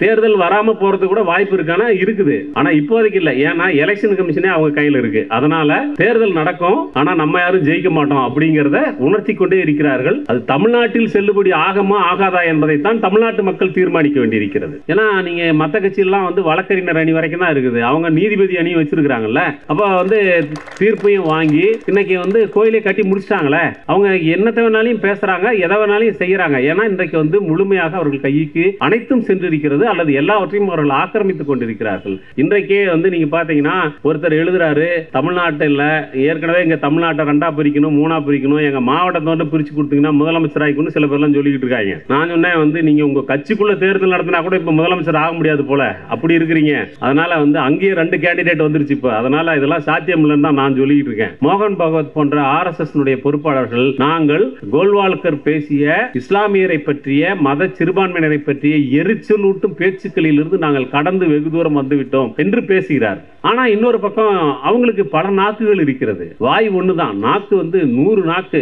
தேர்தல் வராம போறது கூட வாய்ப்பு இருக்கானா இருக்குது. ஆனா இப்போதைக்கு இல்ல. ஏன்னா எலெக்ஷன் கமிஷனே அவங்க கையில இருக்கு. அதனால தேர்தல் நடக்கும், ஆனா நம்ம யாரும் ஜெயிக்க மாட்டோம் அப்படிங்கறத உணர்த்தி கொண்டே இருக்கிறார்கள். அது தமிழ்நாட்டில் செல்லுபடி ஆகமா ஆகாதா என்பதைத்தான் தமிழ்நாட்டு மக்கள் தீர்மானிக்க வேண்டியிருக்கிறது. ஏன்னா நீங்க மத்த கட்சி எல்லாம் வந்து வழக்கறிஞர் அணி வரைக்கும் தான் இருக்குது. அவங்க நீதிபதி அணி வச்சிருக்காங்கல்ல. அப்ப வந்து தீர்ப்பையும் வாங்கி இன்னைக்கு வந்து கோயிலை கட்டி முடிச்சிட்டாங்களே. அவங்க என்னத்தை வேணாலும் பேசுறாங்க, எதை வேணாலும் செய்யறாங்க. ஏன்னா இன்றைக்கு வந்து முழுமையாக அவர்கள் கைக்கு அனைத்தும் சென்றிருக்கிறது, அல்லது எல்லாவற்றையும் அவர்கள் ஆக்கிரமித்துக் கொண்டிருக்கிறார்கள். இன்றைக்கே வந்து நீங்க பாத்தீங்கன்னா ஒருத்தர் எழுதுறாரு, தமிழ்நாட்டில் ஏற்கனவே இங்க தமிழ்நாட்டை 2ஆ பிரிக்கணும் 3ஆ பிரிக்கணும், எங்க மாவட்டத்தோட பிரிச்சு கொடுத்தீங்கன்னா முதலமைச்சர் ஆகிக்கணும் சில பேர்லாம் சொல்லிக்கிட்டு இருக்காங்க. நான் சொன்னேன் வந்து நீங்க உங்க கட்சிக்குள்ள தேர்தல் நடத்தினா கூட இப்ப முதலமைச்சர் ஆக முடியாது போல அப்படி இருக்கிறீங்க. அதனால வந்து அங்கேயே 2 கேண்டிடேட் வந்துருச்சு இப்ப. அதனால இதெல்லாம் சாத்தியம் இல்லைன்னு தான் நான் சொல்லிட்டு இருக்கேன். மோகன் பகவத் போன்ற RSS பொறுப்பாளர்கள் நாங்கள் கோல்வால்கர் பேசிய இஸ்லாமியரை பற்றிய மத சிறுபான்மையினரை பற்றிய எரிச்சலூட்டும் பேச்சுக்களில் இருந்து நாங்கள் கடந்து வெகு தூரம் வந்துவிட்டோம் என்று பேசுகிறார். ஆனா இன்னொரு பக்கம் அவங்களுக்கு பல நாக்குகள் இருக்கிறது. வாய் ஒண்ணுதான், நாக்கு வந்து 100 நாக்கு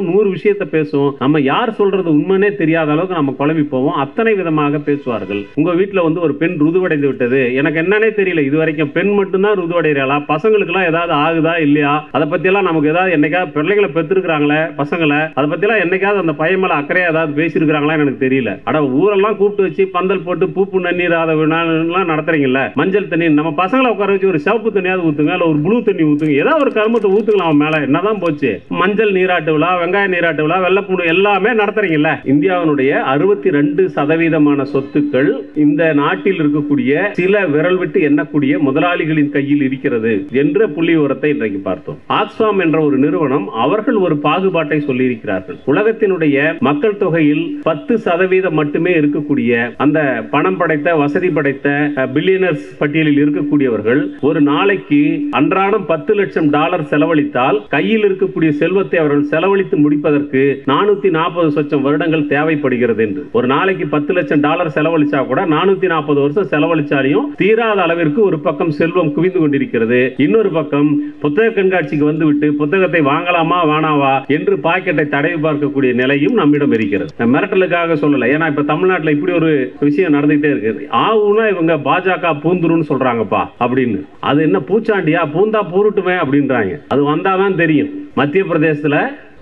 100 விஷயத்தை பேசும். நம்ம யார் சொல்றது உண்மைனே தெரியாத அளவுக்கு நம்ம குழம்பி போவோம். அத்தனை விதமாக பேசுவார்கள். உங்க வீட்டுல வந்து ஒரு பெண் ருதுவடைந்து விட்டது, எனக்கு என்னன்னே தெரியல, இது வரைக்கும் பெண் மட்டும்தான் ருதுவடைகிறாளா, பசங்களுக்கு எல்லாம் ஏதாவது ஆகுதா இல்லையா, அதை பத்தி எல்லாம் நமக்கு ஏதாவது என்னைக்காவது பிள்ளைகளை பெற்றிருக்கிறாங்களே பசங்களை, அதை பத்தி எல்லாம் என்னைக்காவது அந்த பையன் மேல அக்கறையா ஏதாவது பேசியிருக்கிறாங்களா எனக்கு தெரியல. அட ஊரெல்லாம் கூப்பிட்டு வச்சு பந்தல் போட்டு பூப்பு நன்னீர் எல்லாம் நடத்துறீங்கல்ல, மஞ்சள் தண்ணி, நம்ம பசங்களை உட்கார வச்சு ஒரு சிவப்பு தண்ணியாவது ஊத்துங்க, இல்ல ஒரு ப்ளூ தண்ணி ஊத்துங்க, ஏதாவது ஒரு கருமத்தை ஊத்துக்கலாம் அவன் மேல, என்னதான் போச்சு. மஞ்சள் நீராட்டு விழா, வெங்காய நீராட்டு விழா, வெள்ளப்பூண்டு எல்லாமே நடத்துறீங்கல்ல. இந்தியாவினுடைய 62% சொத்துக்கள் இந்த நாட்டில் இருக்கக்கூடிய சில விரல் விட்டு எண்ணக்கூடிய முதலாளிகளின் கையில் இருக்கிறது என்ற புள்ளி விவரத்தை இன்றைக்கு பார்த்தோம். ஆக்ஸ்ஃபாம் என்ற ஒரு நிறுவனம் அவர்கள் ஒரு பாகுபாட்டை சொல்லி இருக்கிறார்கள். உலகத்தினுடைய மக்கள் தொகையில் 10% மட்டுமே இருக்கக்கூடிய அந்த பணம் படைத்த வசதி படைத்த பில்லியனர்ஸ் பட்டியலில் இருக்கக்கூடியவர்கள் ஒரு நாளைக்கு அன்றாடம் $10 லட்சம் செலவழித்தால் கையில் இருக்கக்கூடிய செல்வத்தை அவர்கள் செலவழித்து முடிப்பதற்கு 440 சொச்சம் வருடங்கள் தேவைப்படுகிறது என்று. ஒரு நாளைக்கு $10 லட்சம் செலவழிச்சா கூட 440 வருஷம் செலவழிச்சாலையும் தீராத அளவிற்கு ஒரு பக்கம் செல்வம் குவிந்து கொண்டிருக்கிறது. இன்னொரு பக்கம் புத்தக கண்காட்சிக்கு வந்துவிட்டு புத்தகத்தை வாங்கலாமா வேணாவா என்று பாக்கெட்டை தடவி பார்க்கக்கூடிய நிலையும் நம்மிடம் இருக்கிறது. மிரட்டலுக்காக சொல்லல, ஏன்னா இப்ப தமிழ்நாட்டில் இப்படி ஒரு விஷயம் நடந்துகிட்டே இருக்கு. ஆவுனா இவங்க பாஜக பூந்துருன்னு சொல்றாங்கப்பா அப்படின்னு. அது என்ன பூச்சாண்டியா, பூந்தா பூருட்டுமே அப்படின்றாங்க. அது வந்தாதான் தெரியும். மத்திய பிரதேசத்துல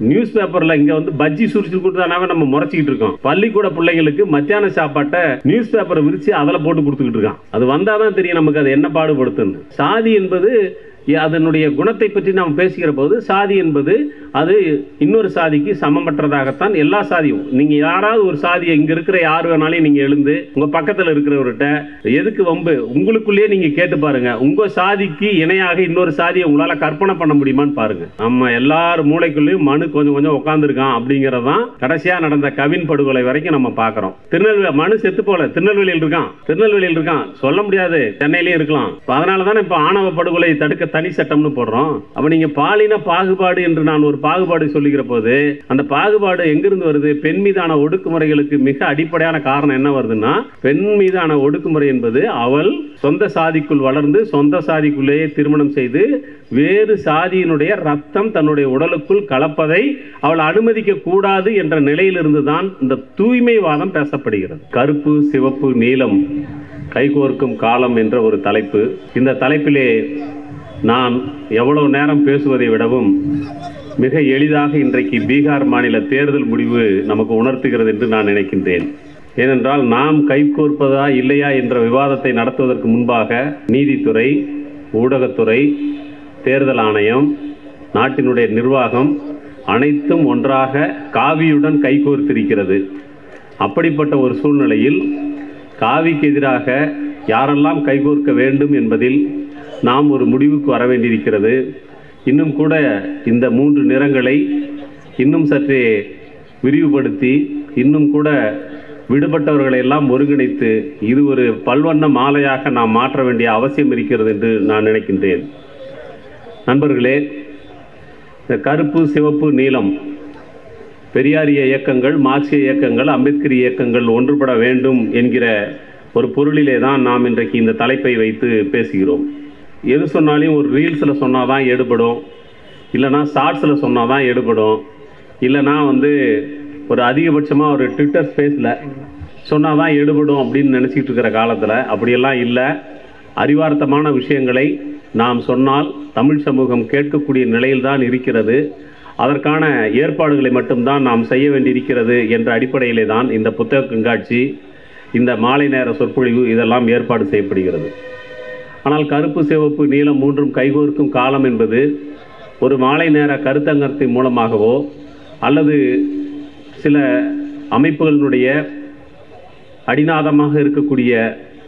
நியூஸ் பேப்பர்ல இங்க வந்து பஜ்ஜி சுரிச்சு கொடுத்தானாவே நம்ம முறைச்சிக்கிட்டு இருக்கோம். பள்ளிக்கூட பிள்ளைங்களுக்கு மத்தியான சாப்பாட்டை நியூஸ் பேப்பரை விரிச்சு அதில் போட்டு கொடுத்துக்கிட்டு இருக்கான். அது வந்தாதான் தெரியும் நமக்கு அது என்ன பாடுபடுத்துன்னு. சாதி என்பது அதனுடைய குணத்தை பற்றி நாம் பேசுகிற போது சாதி என்பது அது இன்னொரு சாதிக்கு சமமற்றதாகத்தான் எல்லா சாதியும். நீங்க யாராவது ஒரு சாதியை இங்க இருக்கிற யார் வேணாலும் நீங்க எழுந்து உங்க பக்கத்தில் இருக்கிறவர்கிட்ட எதுக்கு வம்பு உங்களுக்குள்ளேயே நீங்க கேட்டு பாருங்க, உங்க சாதிக்கு இணையாக இன்னொரு சாதியை உங்களால கற்பனை பண்ண முடியுமான்னு பாருங்க. நம்ம எல்லாரும் மூளைக்குள்ளேயும் மனு கொஞ்சம் கொஞ்சம் உட்கார்ந்துருக்கான் அப்படிங்கறதான் கடைசியா நடந்த கவின் படுகொலை வரைக்கும் நம்ம பாக்குறோம். திருநெல்வேலி மனு செத்து போல திருநெல்வேலியில் இருக்கான் சொல்ல முடியாது, சென்னையிலேயே இருக்கலாம். அதனாலதான் இப்ப ஆணவ படுகொலை தடுக்க தனி சட்டம்னு போடுறோம். அப்ப நீங்க பாலின பாகுபாடு என்று நான் ஒரு பாகுபாடு சொல்லுகிற போது அந்த பாகுபாடு எங்கிருந்து வருது? பெண் மீதான ஒடுக்குமுறைகளுக்கு மிக அடிப்படையான காரணம் என்ன வருதுன்னா, பெண் மீதான ஒடுக்குமுறை என்பது அவள் சொந்த சாதிக்குள் வளர்ந்து சொந்த சாதிக்குள்ளேயே திருமணம் செய்து வேறு சாதியினுடைய ரத்தம் தன்னுடைய உடலுக்குள் கலப்பதை அவள் அனுமதிக்க கூடாது என்ற நிலையிலிருந்து தான் இந்த தூய்மைவாதம் பேசப்படுகிறது. கருப்பு சிவப்பு நீலம் கைகோர்க்கும் காலம் என்ற ஒரு தலைப்பு. இந்த தலைப்பிலே நான் எவ்வளவு நேரம் பேசுவதை விடவும் மிக எளிதாக இன்றைக்கு பீகார் மாநில தேர்தல் முடிவு நமக்கு உணர்த்துகிறது என்று நான் நினைக்கின்றேன். ஏனென்றால் நாம் கைகோர்ப்பதா இல்லையா என்ற விவாதத்தை நடத்துவதற்கு முன்பாக நீதித்துறை, ஊடகத்துறை, தேர்தல் ஆணையம், நாட்டினுடைய நிர்வாகம் அனைத்தும் ஒன்றாக காவியுடன் கைகோர்த்திருக்கிறது. அப்படிப்பட்ட ஒரு சூழ்நிலையில் காவிக்கு எதிராக யாரெல்லாம் கைகோர்க்க வேண்டும் என்பதில் நாம் ஒரு முடிவுக்கு வர வேண்டியிருக்கிறது. இன்னும் கூட இந்த 3 நிறங்களை இன்னும் சற்றே விரிவுபடுத்தி இன்னும் கூட விடுபட்டவர்களை எல்லாம் ஒருங்கிணைத்து இது ஒரு பல்வண்ண மாலையாக நாம் மாற்ற வேண்டிய அவசியம் இருக்கிறது என்று நான் நினைக்கின்றேன். நண்பர்களே, இந்த கருப்பு சிவப்பு நீலம் பெரியாரிய இயக்கங்கள், மார்க்சிய இயக்கங்கள், அம்பேத்கர் இயக்கங்கள் ஒன்றுபட வேண்டும் என்கிற ஒரு பொருளிலே தான் நாம் இன்றைக்கு இந்த தலைப்பை வைத்து பேசுகிறோம். எது சொன்னாலும் ஒரு ரீல்ஸில் சொன்னால் தான் எடுபடும், இல்லைனா ஷார்ட்ஸில் சொன்னால் தான் எடுபடும், இல்லைனா வந்து ஒரு அதிகபட்சமாக ஒரு ட்விட்டர் ஸ்பேஸில் சொன்னால் தான் எடுபடும் அப்படின்னு நினச்சிக்கிட்டு இருக்கிற காலத்தில் அப்படியெல்லாம் இல்லை. அறிவார்த்தமான விஷயங்களை நாம் சொன்னால் தமிழ் சமூகம் கேட்கக்கூடிய நிலையில்தான் இருக்கிறது. அதற்கான ஏற்பாடுகளை மட்டும்தான் நாம் செய்ய வேண்டியிருக்கிறது என்ற அடிப்படையிலே தான் இந்த புத்தக கண்காட்சி, இந்த மாலை நேர சொற்பொழிவு இதெல்லாம் ஏற்பாடு செய்யப்படுகிறது. ஆனால் கருப்பு, சிவப்பு, நீலம் மூன்றும் கைகோர்க்கும் காலம் என்பது ஒரு மாலை நேர கருத்தங்கத்தின் மூலமாகவோ அல்லது சில அமைப்புகளினுடைய அடிநாதமாக இருக்கக்கூடிய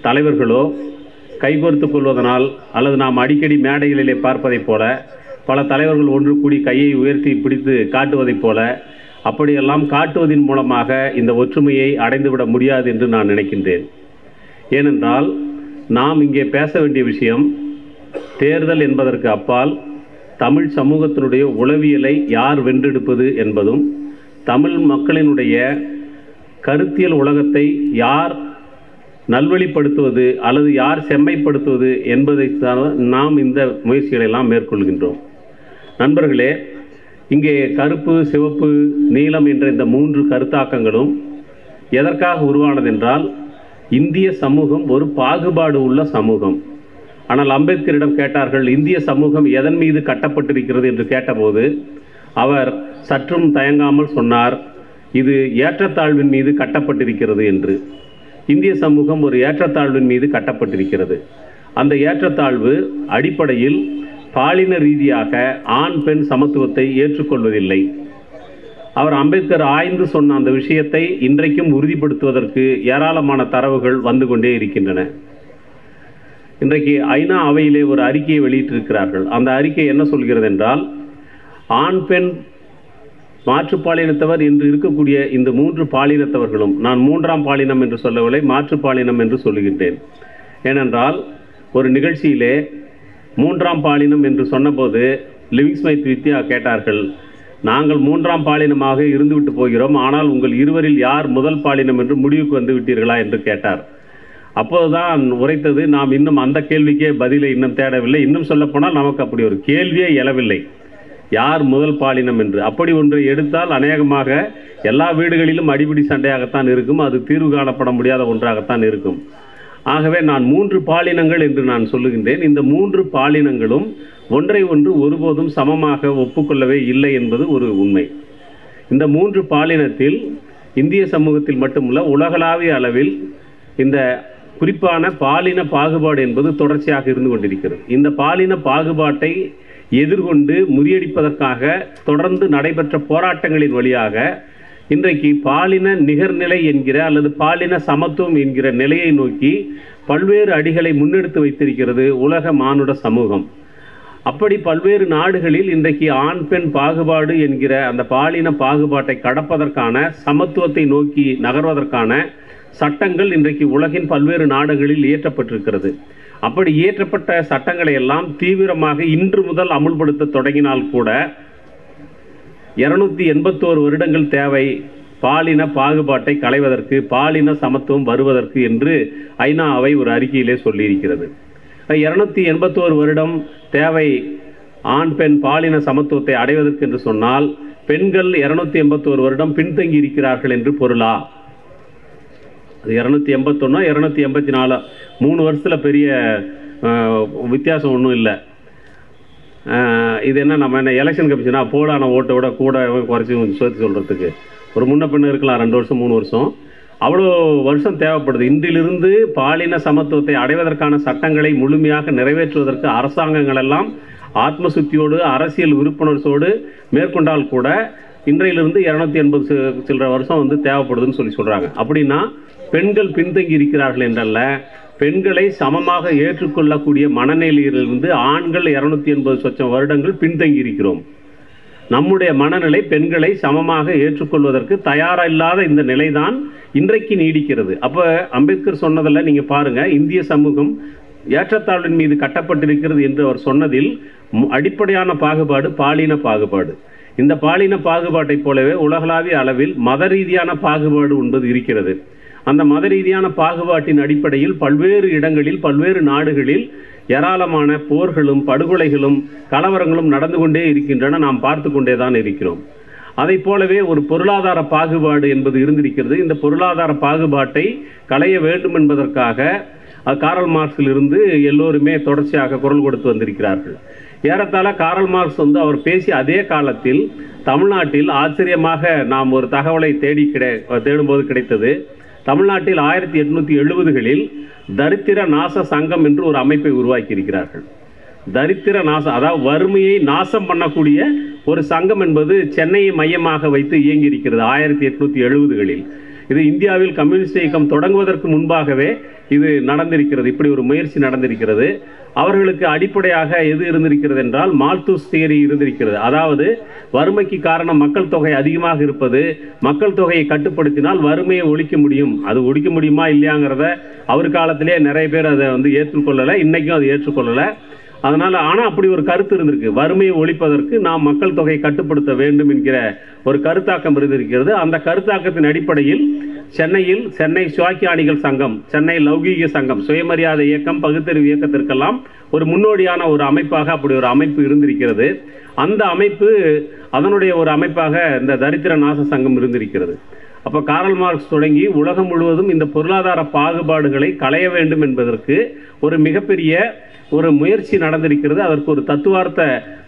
தலைவர்களோ கைகோர்த்து கொள்வதனால் அல்லது நாம் அடிக்கடி மேடைகளிலே பார்ப்பதைப் போல பல தலைவர்கள் ஒன்று கூடி கையை உயர்த்தி பிடித்து காட்டுவதைப் போல அப்படியெல்லாம் காட்டுவதன் மூலமாக இந்த ஒற்றுமையை அடைந்துவிட முடியாது என்று நான் நினைக்கின்றேன். ஏனென்றால் நாம் இங்கே பேச வேண்டிய விஷயம் தேர்தல் என்பதற்கு அப்பால் தமிழ் சமூகத்தினுடைய உளவியலை யார் வென்றெடுப்பது என்பதும், தமிழ் மக்களினுடைய கருத்தியல் உலகத்தை யார் நல்வழிப்படுத்துவது அல்லது யார் செம்மைப்படுத்துவது என்பதை நாம் இந்த முயற்சிகளை எல்லாம் மேற்கொள்கின்றோம். நண்பர்களே, இங்கே கருப்பு, சிவப்பு, நீலம் என்ற இந்த மூன்று கருத்தாக்கங்களும் எதற்காக உருவானதென்றால், இந்திய சமூகம் ஒரு பாகுபாடு உள்ள சமூகம். ஆனால் அம்பேத்கரிடம் கேட்டார்கள், இந்திய சமூகம் எதன் மீது கட்டப்பட்டிருக்கிறது என்று கேட்டபோது அவர் சற்றும் தயங்காமல் சொன்னார், இது ஏற்றத்தாழ்வின் மீது கட்டப்பட்டிருக்கிறது என்று. இந்திய சமூகம் ஒரு ஏற்றத்தாழ்வின் மீது கட்டப்பட்டிருக்கிறது. அந்த ஏற்றத்தாழ்வு அடிப்படையில் பாலின ரீதியாக ஆண் பெண் சமத்துவத்தை ஏற்றுக்கொள்வதில்லை. அவர் அம்பேத்கர் ஆய்ந்து சொன்ன அந்த விஷயத்தை இன்றைக்கும் உறுதிப்படுத்துவதற்கு ஏராளமான தரவுகள் வந்து கொண்டே இருக்கின்றன. இன்றைக்கு ஐநா அவையிலே ஒரு அறிக்கையை வெளியிட்டிருக்கிறார்கள். அந்த அறிக்கை என்ன சொல்கிறது என்றால், ஆண் பெண் மாற்றுப்பாலினத்தவர் என்று இருக்கக்கூடிய இந்த மூன்று பாலினத்தவர்களும், நான் மூன்றாம் பாலினம் என்று சொல்லவில்லை, மாற்றுப்பாலினம் என்று சொல்லுகின்றேன். ஏனென்றால் ஒரு நிகழ்ச்சியிலே மூன்றாம் பாலினம் என்று சொன்னபோது லிவிங்ஸ்மைத் வித்யா கேட்டார்கள், நாங்கள் மூன்றாம் பாலினமாக இருந்துவிட்டு போகிறோம், ஆனால் உங்கள் இருவரில் யார் முதல் பாலினம் என்று முடிவுக்கு வந்து விட்டீர்களா என்று கேட்டார். அப்போதுதான் உரைத்தது, நாம் இன்னும் அந்த கேள்விக்கே பதிலை இன்னும் தேடவில்லை. இன்னும் சொல்லப்போனால் நமக்கு அப்படி ஒரு கேள்வியே எழவில்லை, யார் முதல் பாலினம் என்று. அப்படி ஒன்றை எடுத்தால் அநேகமாக எல்லா வீடுகளிலும் அடிப்படை சண்டையாகத்தான் இருக்கும், அது தீர்வு காணப்பட முடியாத ஒன்றாகத்தான் இருக்கும். ஆகவே நான் மூன்று பாலினங்கள் என்று நான் சொல்லுகின்றேன். இந்த மூன்று பாலினங்களும் ஒன்றை ஒன்று ஒருபோதும் சமமாக ஒப்புக்கொள்ளவே இல்லை என்பது ஒரு உண்மை. இந்த மூன்று பாலினத்தில் இந்திய சமூகத்தில் மட்டுமல்ல, உலகளாவிய அளவில் இந்த குறிப்பான பாலின பாகுபாடு என்பது தொடர்ச்சியாக இருந்து கொண்டிருக்கிறது. இந்த பாலின பாகுபாட்டை எதிர்கொண்டு முறியடிப்பதற்காக தொடர்ந்து நடைபெற்ற போராட்டங்களின் வழியாக இன்றைக்கு பாலின நிகர்நிலை என்கிற அல்லது பாலின சமத்துவம் என்கிற நிலையை நோக்கி பல்வேறு அடிகளை முன்னெடுத்து வைத்திருக்கிறது உலக மானுட சமூகம். அப்படி பல்வேறு நாடுகளில் இன்றைக்கு ஆண் பெண் பாகுபாடு என்கிற அந்த பாலின பாகுபாட்டை கடப்பதற்கான, சமத்துவத்தை நோக்கி நகர்வதற்கான சட்டங்கள் இன்றைக்கு உலகின் பல்வேறு நாடுகளில் இயற்றப்பட்டிருக்கிறது. அப்படி இயற்றப்பட்ட சட்டங்களை எல்லாம் தீவிரமாக இன்று முதல் அமுல்படுத்த தொடங்கினால் கூட 281 வருடங்கள் தேவை பாலின பாகுபாட்டை களைவதற்கு, பாலின சமத்துவம் வருவதற்கு என்று ஐநா அவை ஒரு அறிக்கையிலே சொல்லியிருக்கிறது. 281 வருடம் தேவை ஆண் பெண் பாலின சமத்துவத்தை அடைவதற்கு என்று சொன்னால், பெண்கள் 281 வருடம் பின்தங்கி இருக்கிறார்கள் என்று பொருளா? அது 281 284, 3 வருஷத்தில் பெரிய வித்தியாசம் ஒன்றும் இல்லை. இது என்ன, நம்ம என்ன எலெக்ஷன் கமிஷனா போடான ஓட்டை விட கூட குறைச்சி சேர்த்து சொல்கிறதுக்கு ஒரு முன்ன பின்ன இருக்கலாம், 2 வருஷம் 3 வருஷம், அவ்வளோ வருஷம் தேவைப்படுது. இன்றிலிருந்து பாலின சமத்துவத்தை அடைவதற்கான சட்டங்களை முழுமையாக நிறைவேற்றுவதற்கு அரசாங்கங்கள் எல்லாம் ஆத்மசுத்தியோடு அரசியல் விருப்புணர்வோடு மேற்கொண்டால் கூட இன்றையிலிருந்து 280 சில்லற வருஷம் தேவைப்படுதுன்னு சொல்கிறாங்க. அப்படின்னா பெண்கள் பின்தங்கி இருக்கிறார்கள் என்றல்ல, பெண்களை சமமாக ஏற்றுக்கொள்ளக்கூடிய மனநிலையிலிருந்து ஆண்கள் 280 வருடங்கள் பின்தங்கி இருக்கிறோம். நம்முடைய மனநிலை பெண்களை சமமாக ஏற்றுக்கொள்வதற்கு தயாரில்லாத இந்த நிலைதான் இன்றைக்கு நீடிக்கிறது. அப்போ அம்பேத்கர் சொன்னதில் நீங்கள் பாருங்கள், இந்திய சமூகம் ஏற்றத்தாழ்வின் மீது கட்டப்பட்டிருக்கிறது என்று அவர் சொன்னதில் அடிப்படையான பாகுபாடு பாலின பாகுபாடு. இந்த பாலின பாகுபாட்டை போலவே உலகளாவிய அளவில் மத ரீதியான பாகுபாடு என்பது இருக்கிறது. அந்த மத ரீதியான பாகுபாட்டின் அடிப்படையில் பல்வேறு இடங்களில் பல்வேறு நாடுகளில் ஏராளமான போர்களும் படுகொலைகளும் கலவரங்களும் நடந்து கொண்டே இருக்கின்றன, நாம் பார்த்து கொண்டே தான் இருக்கிறோம். அதை போலவே ஒரு பொருளாதார பாகுபாடு என்பது இருந்திருக்கிறது. இந்த பொருளாதார பாகுபாட்டை களைய வேண்டும் என்பதற்காக காரல் மார்க்ஸிலிருந்து எல்லோருமே தொடர்ச்சியாக குரல் கொடுத்து வந்திருக்கிறார்கள். ஏறத்தாழ காரல் மார்க்ஸ் அவர் பேசிய அதே காலத்தில் தமிழ்நாட்டில் ஆச்சரியமாக நாம் ஒரு தகவலை தேடும்போது கிடைத்தது. தமிழ்நாட்டில் 1870களில் தரித்திர நாச சங்கம் என்று ஒரு அமைப்பை உருவாக்கி இருக்கிறார்கள். தரித்திர நாசம், அதாவது வறுமையை நாசம் பண்ணக்கூடிய ஒரு சங்கம் என்பது சென்னையை மையமாக வைத்து இயங்கி இருக்கிறது 1870களில். இது இந்தியாவில் கம்யூனிஸ்ட் இயக்கம் தொடங்குவதற்கு முன்பாகவே இது நடந்திருக்கிறது. இப்படி ஒரு முயற்சி நடந்திருக்கிறது. அவர்களுக்கு அடிப்படையாக எது இருந்திருக்கிறது என்றால் மால்தூஸ் தியரி இருந்திருக்கிறது. அதாவது வறுமைக்கு காரணம் மக்கள் தொகை அதிகமாக இருப்பது, மக்கள் தொகையை கட்டுப்படுத்தினால் வறுமையை ஒழிக்க முடியும். அது ஒழிக்க முடியுமா இல்லையாங்கிறத அவர் காலத்திலே நிறைய பேர் அதை ஏற்றுக்கொள்ளலை, இன்னைக்கும் அதை ஏற்றுக்கொள்ளலை. அதனால் ஆனால் அப்படி ஒரு கருத்து இருந்திருக்கு. வறுமையை ஒழிப்பதற்கு நாம் மக்கள் தொகையை கட்டுப்படுத்த வேண்டும் என்கிற ஒரு கருத்தாக்கம் இருந்திருக்கிறது. அந்த கருத்தாக்கத்தின் அடிப்படையில் சென்னை சுவாக்கியானிகள் சங்கம், சென்னை லௌகீக சங்கம், சுயமரியாதை இயக்கம், பகுத்தறிவு இயக்கத்திற்கெல்லாம் ஒரு முன்னோடியான ஒரு அமைப்பாக அப்படி ஒரு அமைப்பு இருந்திருக்கிறது. அந்த அமைப்பு அதனுடைய ஒரு அமைப்பாக இந்த தரித்திர நாச சங்கம் இருந்திருக்கிறது. அப்போ காரல் மார்க்ஸ் தொடங்கி உலகம் முழுவதும் இந்த பொருளாதார பாகுபாடுகளை களைய வேண்டும் என்பதற்கு ஒரு மிகப்பெரிய ஒரு முயற்சி நடந்திருக்கிறது. அதற்கு ஒரு தத்துவார்த்த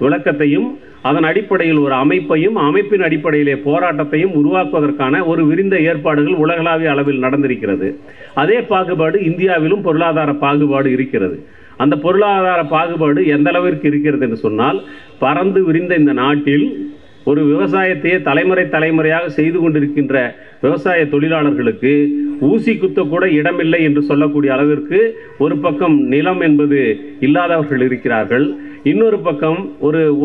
விளக்கத்தையும் அதன் அடிப்படையில் ஒரு அமைப்பையும் அமைப்பின் அடிப்படையிலே போராட்டத்தையும் உருவாக்குவதற்கான ஒரு விரிந்த ஏற்பாடுகள் உலகளாவிய அளவில் நடந்திருக்கிறது. அதே பாகுபாடு இந்தியாவிலும் பொருளாதார பாகுபாடு இருக்கிறது. அந்த பொருளாதார பாகுபாடு எந்த அளவிற்கு இருக்கிறது என்று சொன்னால், பறந்து விரிந்த இந்த நாட்டில் ஒரு விவசாயத்தையே தலைமுறையாக செய்து கொண்டிருக்கின்ற விவசாய தொழிலாளர்களுக்கு ஊசி குத்தக்கூட இடமில்லை என்று சொல்லக்கூடிய அளவிற்கு ஒரு பக்கம் நிலம் என்பது இல்லாதவர்கள் இருக்கிறார்கள். இன்னொரு பக்கம்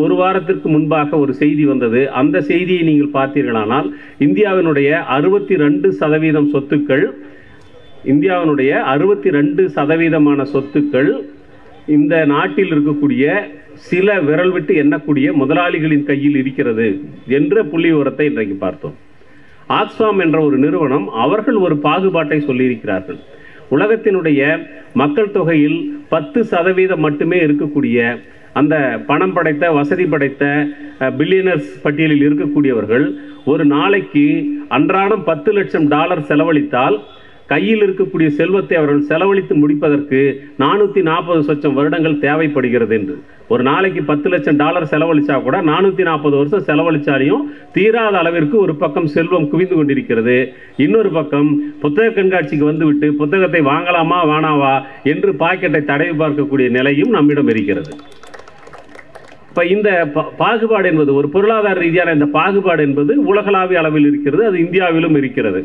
ஒரு வாரத்திற்கு முன்பாக ஒரு செய்தி வந்தது. அந்த செய்தியை நீங்கள் பார்த்தீர்களானால் இந்தியாவினுடைய 62% சொத்துக்கள், இந்தியாவினுடைய 62% சொத்துக்கள் இந்த நாட்டில் இருக்கக்கூடிய சில விரல் விட்டு எண்ணக்கூடிய முதலாளிகளின் கையில் இருக்கிறது என்ற புள்ளி விவரத்தை இன்றைக்கு பார்த்தோம். ஆக்ஸ்ஃபாம் என்ற ஒரு நிறுவனம் அவர்கள் ஒரு பாகுபாட்டை சொல்லியிருக்கிறார்கள். உலகத்தினுடைய மக்கள் தொகையில் 10% மட்டுமே இருக்கக்கூடிய அந்த பணம் படைத்த வசதி படைத்த பில்லியனர்ஸ் பட்டியலில் இருக்கக்கூடியவர்கள் ஒரு நாளைக்கு அன்றாடம் $10 லட்சம் செலவழித்தால் கையில் இருக்கக்கூடிய செல்வத்தை அவர்கள் செலவழித்து முடிப்பதற்கு 440 சொச்சம் வருடங்கள் தேவைப்படுகிறது என்று. ஒரு நாளைக்கு $10 லட்சம் செலவழிச்சா கூட 440 வருஷம் செலவழிச்சாலையும் தீராத அளவிற்கு ஒரு பக்கம் செல்வம் குவிந்து கொண்டிருக்கிறது. இன்னொரு பக்கம் புத்தக கண்காட்சிக்கு வந்துவிட்டு புத்தகத்தை வாங்கலாமா வேணாவா என்று பாக்கெட்டை தடவி பார்க்கக்கூடிய நிலையும் நம்மிடம் இருக்கிறது. இப்போ இந்த பாகுபாடு என்பது ஒரு பொருளாதார ரீதியான இந்த பாகுபாடு என்பது உலகளாவிய அளவில் இருக்கிறது. அது இந்தியாவிலும் இருக்கிறது.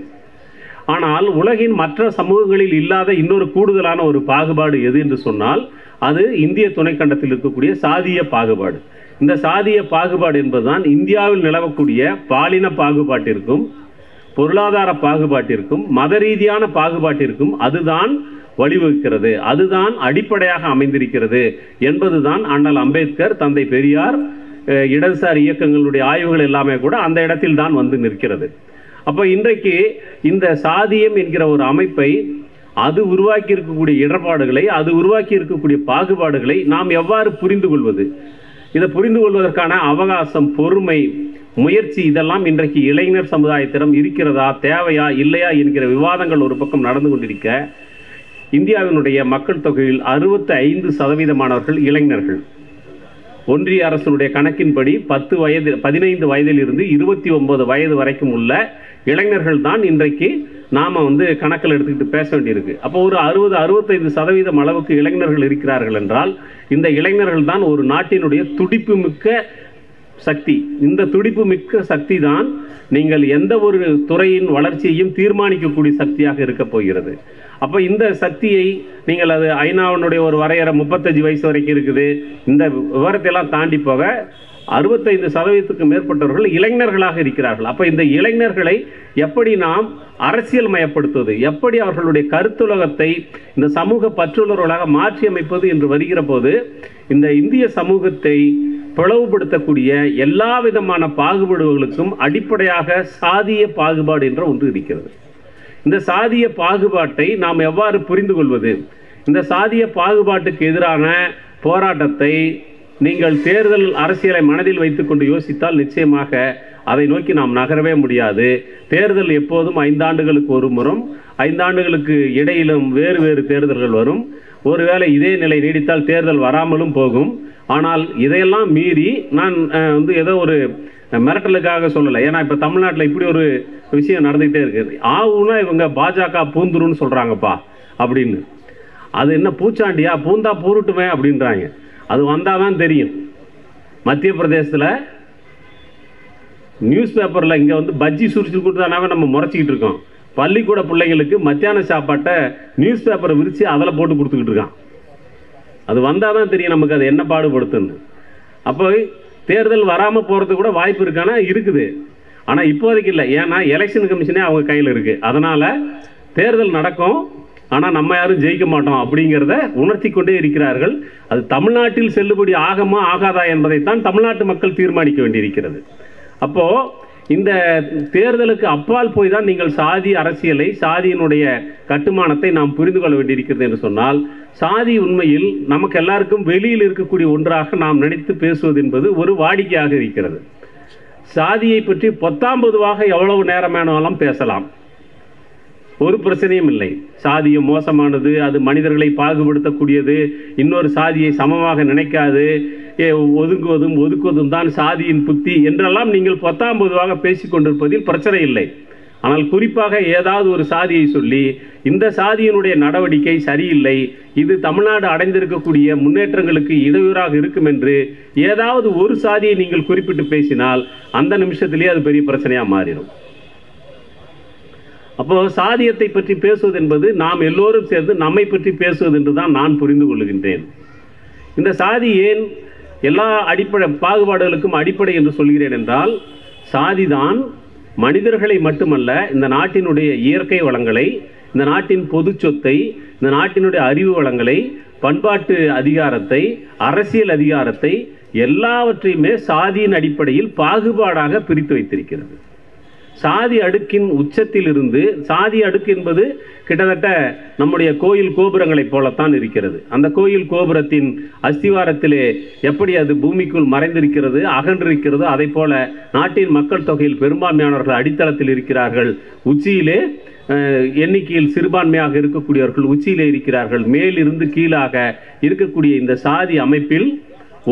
ஆனால் உலகின் மற்ற சமூகங்களில் இல்லாத இன்னொரு கூடுதலான ஒரு பாகுபாடு எது என்று சொன்னால் அது இந்திய துணைக்கண்டத்தில் இருக்கக்கூடிய சாதிய பாகுபாடு. இந்த சாதிய பாகுபாடு என்பதுதான் இந்தியாவில் நிலவக்கூடிய பாலின பாகுபாட்டிற்கும் பொருளாதார பாகுபாட்டிற்கும் மத ரீதியான பாகுபாட்டிற்கும் அதுதான் வழிவகுக்கிறது, அதுதான் அடிப்படையாக அமைந்திருக்கிறது என்பதுதான் அண்ணல் அம்பேத்கர், தந்தை பெரியார், இடதுசாரி இயக்கங்களுடைய ஆய்வுகள் எல்லாமே கூட அந்த இடத்தில் தான் வந்து நிற்கிறது. அப்போ இன்றைக்கு இந்த சாதியம் என்கிற ஒரு அமைப்பை அது உருவாக்கி இருக்கக்கூடிய இடர்பாடுகளை, அது உருவாக்கி இருக்கக்கூடிய பாகுபாடுகளை நாம் எவ்வாறு புரிந்து கொள்வது? இதை புரிந்து கொள்வதற்கான அவகாசம், பொறுமை, முயற்சி இதெல்லாம் இன்றைக்கு இளைஞர் சமுதாயத்திடம் இருக்கிறதா, தேவையா, இல்லையா என்கிற விவாதங்கள் ஒரு பக்கம் நடந்து கொண்டிருக்க, இந்தியாவினுடைய மக்கள் தொகையில் 65% இளைஞர்கள். ஒன்றிய அரசுடைய கணக்கின்படி 15 வயதில் இருந்து 29 வயது வரைக்கும் உள்ள இளைஞர்கள் தான் இன்றைக்கு நாம் கணக்கில் எடுத்துக்கிட்டு பேச வேண்டியிருக்கு. அப்போ ஒரு 60-65% அளவுக்கு இளைஞர்கள் இருக்கிறார்கள் என்றால் இந்த இளைஞர்கள் தான் ஒரு நாட்டினுடைய துடிப்பு மிக்க சக்தி. இந்த துடிப்பு மிக்க சக்தி தான் நீங்கள் எந்த ஒரு துறையின் வளர்ச்சியையும் தீர்மானிக்கக்கூடிய சக்தியாக இருக்க போகிறது. அப்போ இந்த சக்தியை நீங்கள் அது ஐநாவினுடைய ஒரு வரையறை 35 வயசு வரைக்கும் இருக்குது. இந்த விவரத்தையெல்லாம் தாண்டி போக 65% மேற்பட்டவர்கள் இளைஞர்களாக இருக்கிறார்கள். அப்போ இந்த இளைஞர்களை எப்படி நாம் அரசியல் மயப்படுத்துவது, எப்படி அவர்களுடைய கருத்துலகத்தை இந்த சமூக பற்றுள்ளவர்களாக மாற்றி அமைப்பது என்று வருகிற போது இந்த இந்திய சமூகத்தை பிளவுபடுத்தக்கூடிய எல்லா விதமான பாகுபாடுகளுக்கும் அடிப்படையாக சாதிய பாகுபாடு என்ற ஒன்று இருக்கிறது. இந்த சாதிய பாகுபாட்டை நாம் எவ்வாறு புரிந்து கொள்வது? இந்த சாதிய பாகுபாட்டுக்கு எதிரான போராட்டத்தை நீங்கள் தேர்தல் அரசியலை மனதில் வைத்துக்கொண்டு யோசித்தால் நிச்சயமாக அதை நோக்கி நாம் நகரவே முடியாது. தேர்தல் எப்போதும் 5 ஆண்டுகளுக்கு ஒரு முறம், 5 ஆண்டுகளுக்கு இடையிலும் வேறு வேறு தேர்தல்கள் வரும். ஒருவேளை இதே நிலை நீடித்தால் தேர்தல் வராமலும் போகும். ஆனால் இதையெல்லாம் மீறி நான் ஏதோ ஒரு மிரட்டலுக்காக சொல்லலை. ஏன்னா இப்போ தமிழ்நாட்டில் இப்படி ஒரு விஷயம் நடந்துகிட்டே இருக்குது. ஆவுனா இவங்க பாஜக பூந்துருன்னு சொல்கிறாங்கப்பா அப்படின்னு. அது என்ன பூச்சாண்டியா, பூந்தா பூருட்டுமே அப்படின்றாங்க. அது வந்தால் தான் தெரியும். மத்திய பிரதேசத்தில் நியூஸ் பேப்பரில் இங்கே பஜ்ஜி சுரிச்சு கொடுத்தானாவே நம்ம முறைச்சிக்கிட்டு இருக்கோம். பள்ளிக்கூட பிள்ளைங்களுக்கு மத்தியான சாப்பாட்டை நியூஸ் பேப்பரை விரித்து அதில் போட்டு கொடுத்துக்கிட்டு இருக்கான். அது வந்தால் தான் தெரியும் நமக்கு அது என்ன பாடுபடுத்துன்னு. அப்போ தேர்தல் வராமல் போகிறதுக்கு கூட வாய்ப்பு இருக்கானா இருக்குது. ஆனால் இப்போதைக்கு இல்லை. ஏன்னா எலெக்ஷன் கமிஷனே அவங்க கையில் இருக்குது. அதனால் தேர்தல் நடக்கும், ஆனால் நம்ம யாரும் ஜெயிக்க மாட்டோம் அப்படிங்கிறத உணர்த்தி கொண்டே இருக்கிறார்கள். அது தமிழ்நாட்டில் செல்லுபடி ஆகுமா ஆகாதா என்பதைத்தான் தமிழ்நாட்டு மக்கள் தீர்மானிக்க வேண்டியிருக்கிறது. அப்போது இந்த தேர்தலுக்கு அப்பால் போய் தான் நீங்கள் சாதி அரசியலை, சாதியினுடைய கட்டுமானத்தை நாம் புரிந்து கொள்ள வேண்டியிருக்கிறது என்று சொன்னால், சாதி உண்மையில் நமக்கு எல்லாருக்கும் வெளியில் இருக்கக்கூடிய ஒன்றாக நாம் நினைத்து பேசுவது என்பது ஒரு வாடிக்கையாக இருக்கிறது. சாதியை பற்றி 10ஆம் பொதுவாக எவ்வளவு நேரமானாலும் பேசலாம், ஒரு பிரச்சனையும் இல்லை. சாதியம் மோசமானது, அது மனிதர்களை பாகுபடுத்தக்கூடியது, இன்னொரு சாதியை சமமாக நினைக்காது, ஒதுங்குவதும் ஒதுக்குவதும் தான் சாதியின் புத்தி என்றெல்லாம் நீங்கள் 10ஆம் பொதுவாக பேசிக்கொண்டிருப்பதில் பிரச்சனை இல்லை. ஆனால் குறிப்பாக ஏதாவது ஒரு சாதியை சொல்லி இந்த சாதியினுடைய நடவடிக்கை சரியில்லை, இது தமிழ்நாடு அடைந்திருக்கக்கூடிய முன்னேற்றங்களுக்கு இடையூறாக இருக்கும் என்று ஏதாவது ஒரு சாதியை நீங்கள் குறிப்பிட்டு பேசினால் அந்த நிமிஷத்திலேயே அது பெரிய பிரச்சனையாக மாறிடும். அப்போ சாதியத்தை பற்றி பேசுவது என்பது நாம் எல்லோரும் சேர்ந்து நம்மை பற்றி பேசுவது என்று தான் நான் புரிந்து கொள்கின்றேன். இந்த சாதி ஏன் எல்லா அடிப்படை பாகுபாடுகளுக்கும் அடிப்படை என்று சொல்கிறேன் என்றால், சாதிதான் மனிதர்களை மட்டுமல்ல, இந்த நாட்டினுடைய இயற்கை வளங்களை, இந்த நாட்டின் பொது சொத்தை, இந்த நாட்டினுடைய அறிவு வளங்களை, பண்பாட்டு அதிகாரத்தை, அரசியல் அதிகாரத்தை எல்லாவற்றையுமே சாதியின் அடிப்படையில் பாகுபாடாக பிரித்து வைத்திருக்கிறது. சாதி அடுக்கின் உச்சத்தில் இருந்து, சாதி அடுக்கு என்பது கிட்டத்தட்ட நம்முடைய கோயில் கோபுரங்களைப் போலத்தான் இருக்கிறது. அந்த கோயில் கோபுரத்தின் அஸ்திவாரத்திலே எப்படி அது பூமிக்குள் மறைந்திருக்கிறது, அகன்றிருக்கிறதோ அதை போல நாட்டின் மக்கள் தொகையில் பெரும்பான்மையானவர்கள் அடித்தளத்தில் இருக்கிறார்கள். உச்சியிலே எண்ணிக்கையில் சிறுபான்மையாக இருக்கக்கூடியவர்கள் உச்சியிலே இருக்கிறார்கள். மேலிருந்து கீழாக இருக்கக்கூடிய இந்த சாதி அமைப்பில்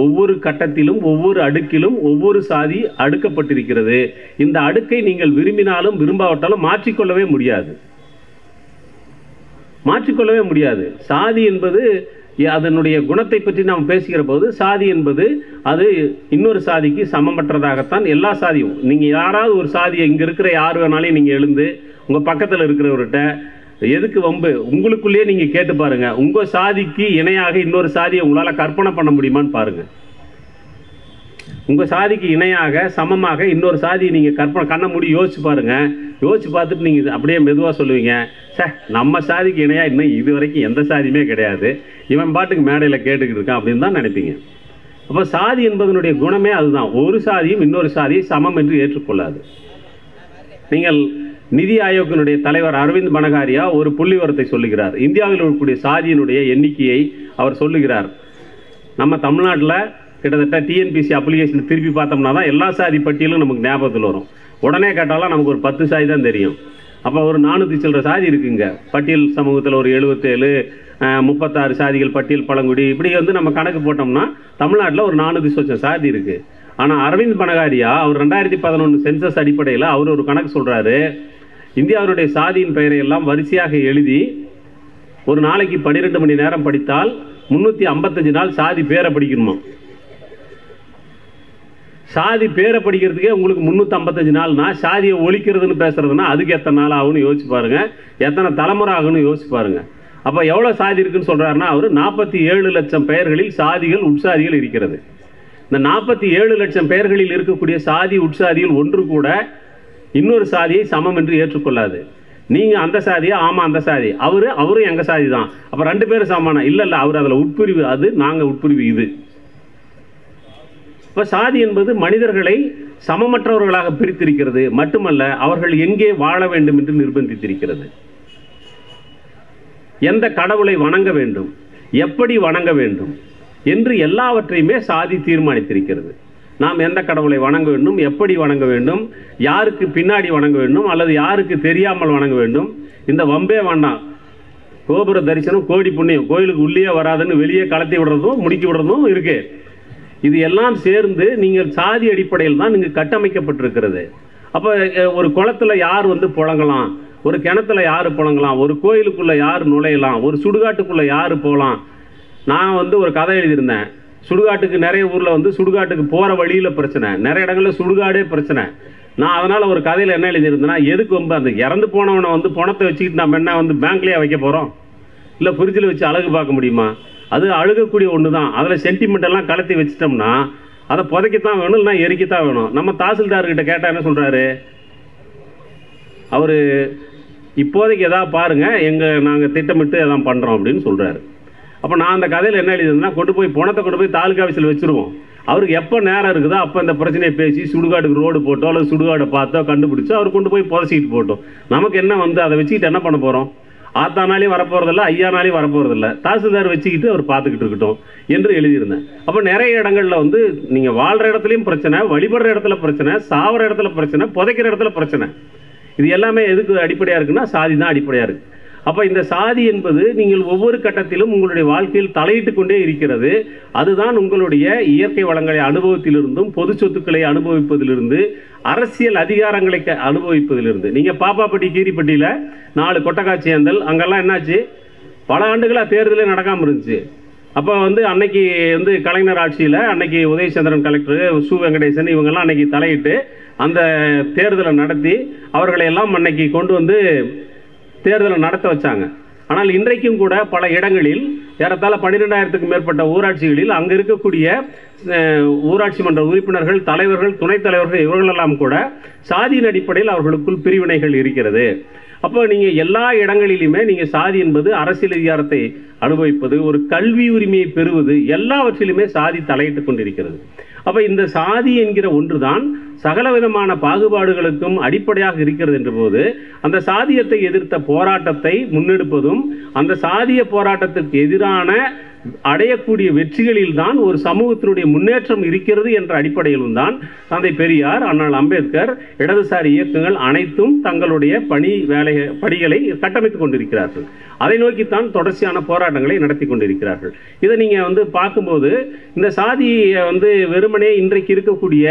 ஒவ்வொரு கட்டத்திலும் ஒவ்வொரு அடுக்கிலும் ஒவ்வொரு சாதி அடுக்கப்பட்டிருக்கிறது. இந்த அடுக்கை நீங்கள் விரும்பினாலும் விரும்பாவிட்டாலும் மாற்றிக்கொள்ளவே முடியாது. சாதி என்பது அதனுடைய குணத்தை பற்றி நாம் பேசுகிற போது, சாதி என்பது அது இன்னொரு சாதிக்கு சமமற்றதாகத்தான் எல்லா சாதியும். நீங்கள் யாராவது ஒரு சாதியை இங்கே இருக்கிற யார் வேணாலும் நீங்கள் எழுந்து உங்கள் பக்கத்தில் இருக்கிறவர்கிட்ட எதுக்கு வம்பு, உங்களுக்குள்ளேயே நீங்கள் கேட்டு பாருங்கள், உங்கள் சாதிக்கு இணையாக இன்னொரு சாதியை உங்களால் கற்பனை பண்ண முடியுமான்னு பாருங்கள். உங்கள் சாதிக்கு இணையாக சமமாக இன்னொரு சாதியை நீங்கள் கண்ண மூடி யோசிச்சு பாருங்கள். யோசிச்சு பார்த்துட்டு நீங்கள் அப்படியே மெதுவாக சொல்லுவீங்க, சார் நம்ம சாதிக்கு இணையாக இன்னும் இது வரைக்கும் எந்த சாதியுமே கிடையாது, இவன் பாட்டுக்கு மேடையில் கேட்டுக்கிட்டு இருக்கான் அப்படின்னு தான் நினைப்பீங்க. அப்போ சாதி என்பதனுடைய குணமே அதுதான். ஒரு சாதியும் இன்னொரு சாதியை சமம் என்று ஏற்றுக்கொள்ளாது. நீங்கள் நிதி ஆயோக்கினுடைய தலைவர் அரவிந்த் பனகாரியா ஒரு புள்ளிவரத்தை சொல்லுகிறார். இந்தியாவில் இருக்கக்கூடிய சாதியினுடைய எண்ணிக்கையை அவர் சொல்லுகிறார். நம்ம தமிழ்நாட்டில் கிட்டத்தட்ட டிஎன்பிசி அப்ளிகேஷன் திருப்பி பார்த்தோம்னா தான் எல்லா சாதி பட்டியலும் நமக்கு ஞாபகத்தில் வரும். உடனே கேட்டாலும் நமக்கு ஒரு 10 சாதி தான் தெரியும். அப்போ ஒரு 400 சில்லற சாதி இருக்குங்க பட்டியல் சமூகத்தில். ஒரு 77, 36 சாதிகள் பட்டியல், பழங்குடி, இப்படி நம்ம கணக்கு போட்டோம்னா தமிழ்நாட்டில் ஒரு 400 சொச்சம் சாதி இருக்குது. ஆனால் அரவிந்த் பனகாரியா அவர் 2011 சென்சஸ் அடிப்படையில் அவர் ஒரு கணக்கு சொல்கிறாரு. இந்தியாவினுடைய சாதியின் பெயரை எல்லாம் வரிசையாக எழுதி ஒரு நாளைக்கு 12 மணி நேரம் படித்தால் 355 நாள் சாதி பேரை படிக்கணுமா. சாதி பேரை படிக்கிறதுக்கே உங்களுக்கு 355 நாள்னா சாதியை ஒழிக்கிறதுன்னு பேசுறதுன்னா அதுக்கு எத்தனை நாள் ஆகும்னு யோசிச்சு பாருங்க, எத்தனை தலைமுறை ஆகும்னு யோசிச்சு பாருங்க. அப்போ எவ்வளோ சாதி இருக்குன்னு சொல்கிறாருன்னா அவர் 47 லட்சம் பெயர்களில் சாதிகள் உட்சாதிகள் இருக்கிறது. இந்த 47 லட்சம் பெயர்களில் இருக்கக்கூடிய சாதி உட்சாதியில் ஒன்று கூட இன்னொரு சாதியை சமம் என்று ஏற்றுக்கொள்ளாது. நீங்கள் அந்த சாதியா, ஆமாம் அந்த சாதி, அவரும் எங்கள் சாதி தான், அப்போ 2 பேரும் சமமான இல்லை, அவர் அதில் உட்பிரிவு, அது நாங்கள் உட்பிரிவு இது. இப்போ சாதி என்பது மனிதர்களை சமமற்றவர்களாக பிரித்திருக்கிறது மட்டுமல்ல, அவர்கள் எங்கே வாழ வேண்டும் என்று நிர்பந்தித்திருக்கிறது. எந்த கடவுளை வணங்க வேண்டும், எப்படி வணங்க வேண்டும், என்று எல்லாவற்றையுமே சாதி தீர்மானித்திருக்கிறது. நாம் எந்த கடவுளை வணங்க வேண்டும், எப்படி வணங்க வேண்டும், யாருக்கு பின்னாடி வணங்க வேண்டும் அல்லது யாருக்கு தெரியாமல் வணங்க வேண்டும், இந்த வம்பே வேண்டாம். கோபுர தரிசனம் கோடி புண்ணியம், கோயிலுக்கு உள்ளே வராதுன்னு வெளியே கலத்தி விடுறதும் முடுக்கி விடுறதும் இருக்கு. இது எல்லாம் சேர்ந்து நீங்கள் சாதி அடிப்படையில் தான் நீங்கள் கட்டமைக்கப்பட்டிருக்கிறது. அப்போ ஒரு குளத்துல யார் புழங்கலாம், ஒரு கிணத்துல யார் புழங்கலாம், ஒரு கோயிலுக்குள்ள யார் நுழையலாம், ஒரு சுடுகாட்டுக்குள்ள யார் போகலாம். நான் ஒரு கதை எழுதியிருந்தேன். சுடுகாட்டுக்கு நிறைய ஊரில் சுடுகாட்டுக்கு போகிற வழியில் பிரச்சனை, நிறைய இடங்களில் சுடுகாடே பிரச்சனை. நான் அதனால் ஒரு கதையில் என்ன எழுதியிருந்தேன்னா, எதுக்கு அந்த இறந்து போனவனை பணத்தை வச்சுக்கிட்டு நம்ம என்ன பேங்க்லேயே வைக்க போகிறோம், இல்லை ஃப்ரிட்ஜில் வச்சு அழகு பார்க்க முடியுமா? அது அழுகக்கூடிய ஒன்று தான். அதில் சென்டிமெண்டெல்லாம் கலத்தி வச்சிட்டோம்னா அதை புதைக்கத்தான் வேணும், இல்லைனா எரிக்கத்தான் வேணும். நம்ம தாசில்தார்கிட்ட கேட்டால் என்ன சொல்கிறாரு, அவர் இப்போதைக்கு எதாவது பாருங்கள், நாங்கள் திட்டமிட்டு எதாவது பண்ணுறோம் அப்படின்னு சொல்கிறாரு. அப்போ நான் அந்த கதையில் என்ன எழுதியிருந்தேன்னா, பணத்தை கொண்டு போய் தாலுகா ஆஃபீஸில் வச்சுருவோம். அவருக்கு எப்போ நேரம் இருக்குதோ அப்போ இந்த பிரச்சனையை பேசி சுடுகாட்டுக்கு ரோடு போட்டோ அல்லது சுடுகாடை பார்த்தோ கண்டுபிடிச்சோ அவர் கொண்டு போய் புதைச்சிக்கிட்டு போட்டோம். நமக்கு என்ன அதை வச்சுக்கிட்டு என்ன பண்ண போகிறோம்? ஆத்தானாலையும் வரப்போகிறதில்ல, ஐயானாலையும் வரப்போகிறதில்ல, தாசில்தார் வச்சுக்கிட்டு அவர் பார்த்துக்கிட்டு இருக்கட்டும் என்று எழுதியிருந்தேன். அப்போ நிறைய இடங்களில் நீங்கள் வாழ்கிற இடத்துலையும் பிரச்சனை, வழிபடுற இடத்துல பிரச்சனை, சாவர இடத்துல பிரச்சனை, புதைக்கிற இடத்துல பிரச்சனை. இது எல்லாமே எதுக்கு அடிப்படையாக இருக்குன்னா சாதி தான் அடிப்படையாக இருக்குது. அப்போ இந்த சாதி என்பது நீங்கள் ஒவ்வொரு கட்டத்திலும் உங்களுடைய வாழ்க்கையில் தலையிட்டு கொண்டே இருக்கிறது. அதுதான் உங்களுடைய இயற்கை வளங்களை அனுபவத்திலிருந்தும் பொது சொத்துக்களை அனுபவிப்பதிலிருந்து அரசியல் அதிகாரங்களை அனுபவிப்பதிலிருந்து. நீங்கள் பாப்பாப்பட்டி கீரிப்பட்டியில் 4 கொட்டக்காட்சியந்தல் அங்கெல்லாம் என்னாச்சு, பல ஆண்டுகளாக தேர்தலே நடக்காமல் இருந்துச்சு. அப்போ அன்னைக்கு கலைஞர் ஆட்சியில் அன்னைக்கு உதயசந்திரன் கலெக்டர், சு வெங்கடேசன் இவங்கெல்லாம் அன்னைக்கு தலையிட்டு அந்த தேர்தலை நடத்தி அவர்களை எல்லாம் அன்னைக்கு கொண்டு தேர்தலை நடத்த வச்சாங்க. ஆனால் இன்றைக்கும் கூட பல இடங்களில் ஏறத்தாழ 12,000க்கும் மேற்பட்ட ஊராட்சிகளில் அங்கே இருக்கக்கூடிய ஊராட்சி மன்ற உறுப்பினர்கள், தலைவர்கள், துணைத் தலைவர்கள் இவர்களெல்லாம் கூட சாதியின் அடிப்படையில் அவர்களுக்குள் பிரிவினைகள் இருக்கிறது. அப்போ நீங்கள் எல்லா இடங்களிலுமே நீங்கள் சாதி என்பது அரசியல் அதிகாரத்தை அனுபவிப்பது, ஒரு கல்வி உரிமையை பெறுவது, எல்லாவற்றிலுமே சாதி தலையிட்டு கொண்டிருக்கிறது. அப்போ இந்த சாதி என்கிற ஒன்றுதான் சகல விதமான பாகுபாடுகளுக்கும் அடிப்படையாக இருக்கிறது என்ற போது அந்த சாதியத்தை எதிர்த்த போராட்டத்தை முன்னெடுப்பதும் அந்த சாதிய போராட்டத்திற்கு எதிரான அடையக்கூடிய வெற்றிகளில் தான் ஒரு சமூகத்தினுடைய முன்னேற்றம் இருக்கிறது என்ற அடிப்படையிலும் தான் தந்தை பெரியார், அண்ணல் அம்பேத்கர், இடதுசாரி இயக்கங்கள் அனைத்தும் தங்களுடைய படிகளை கட்டமைத்துக் கொண்டிருக்கிறார்கள். அதை நோக்கித்தான் தொடர்ச்சியான போராட்டங்களை நடத்தி கொண்டிருக்கிறார்கள். இதை நீங்கள் பார்க்கும்போது இந்த சாதியை வெறுமனே இன்றைக்கு இருக்கக்கூடிய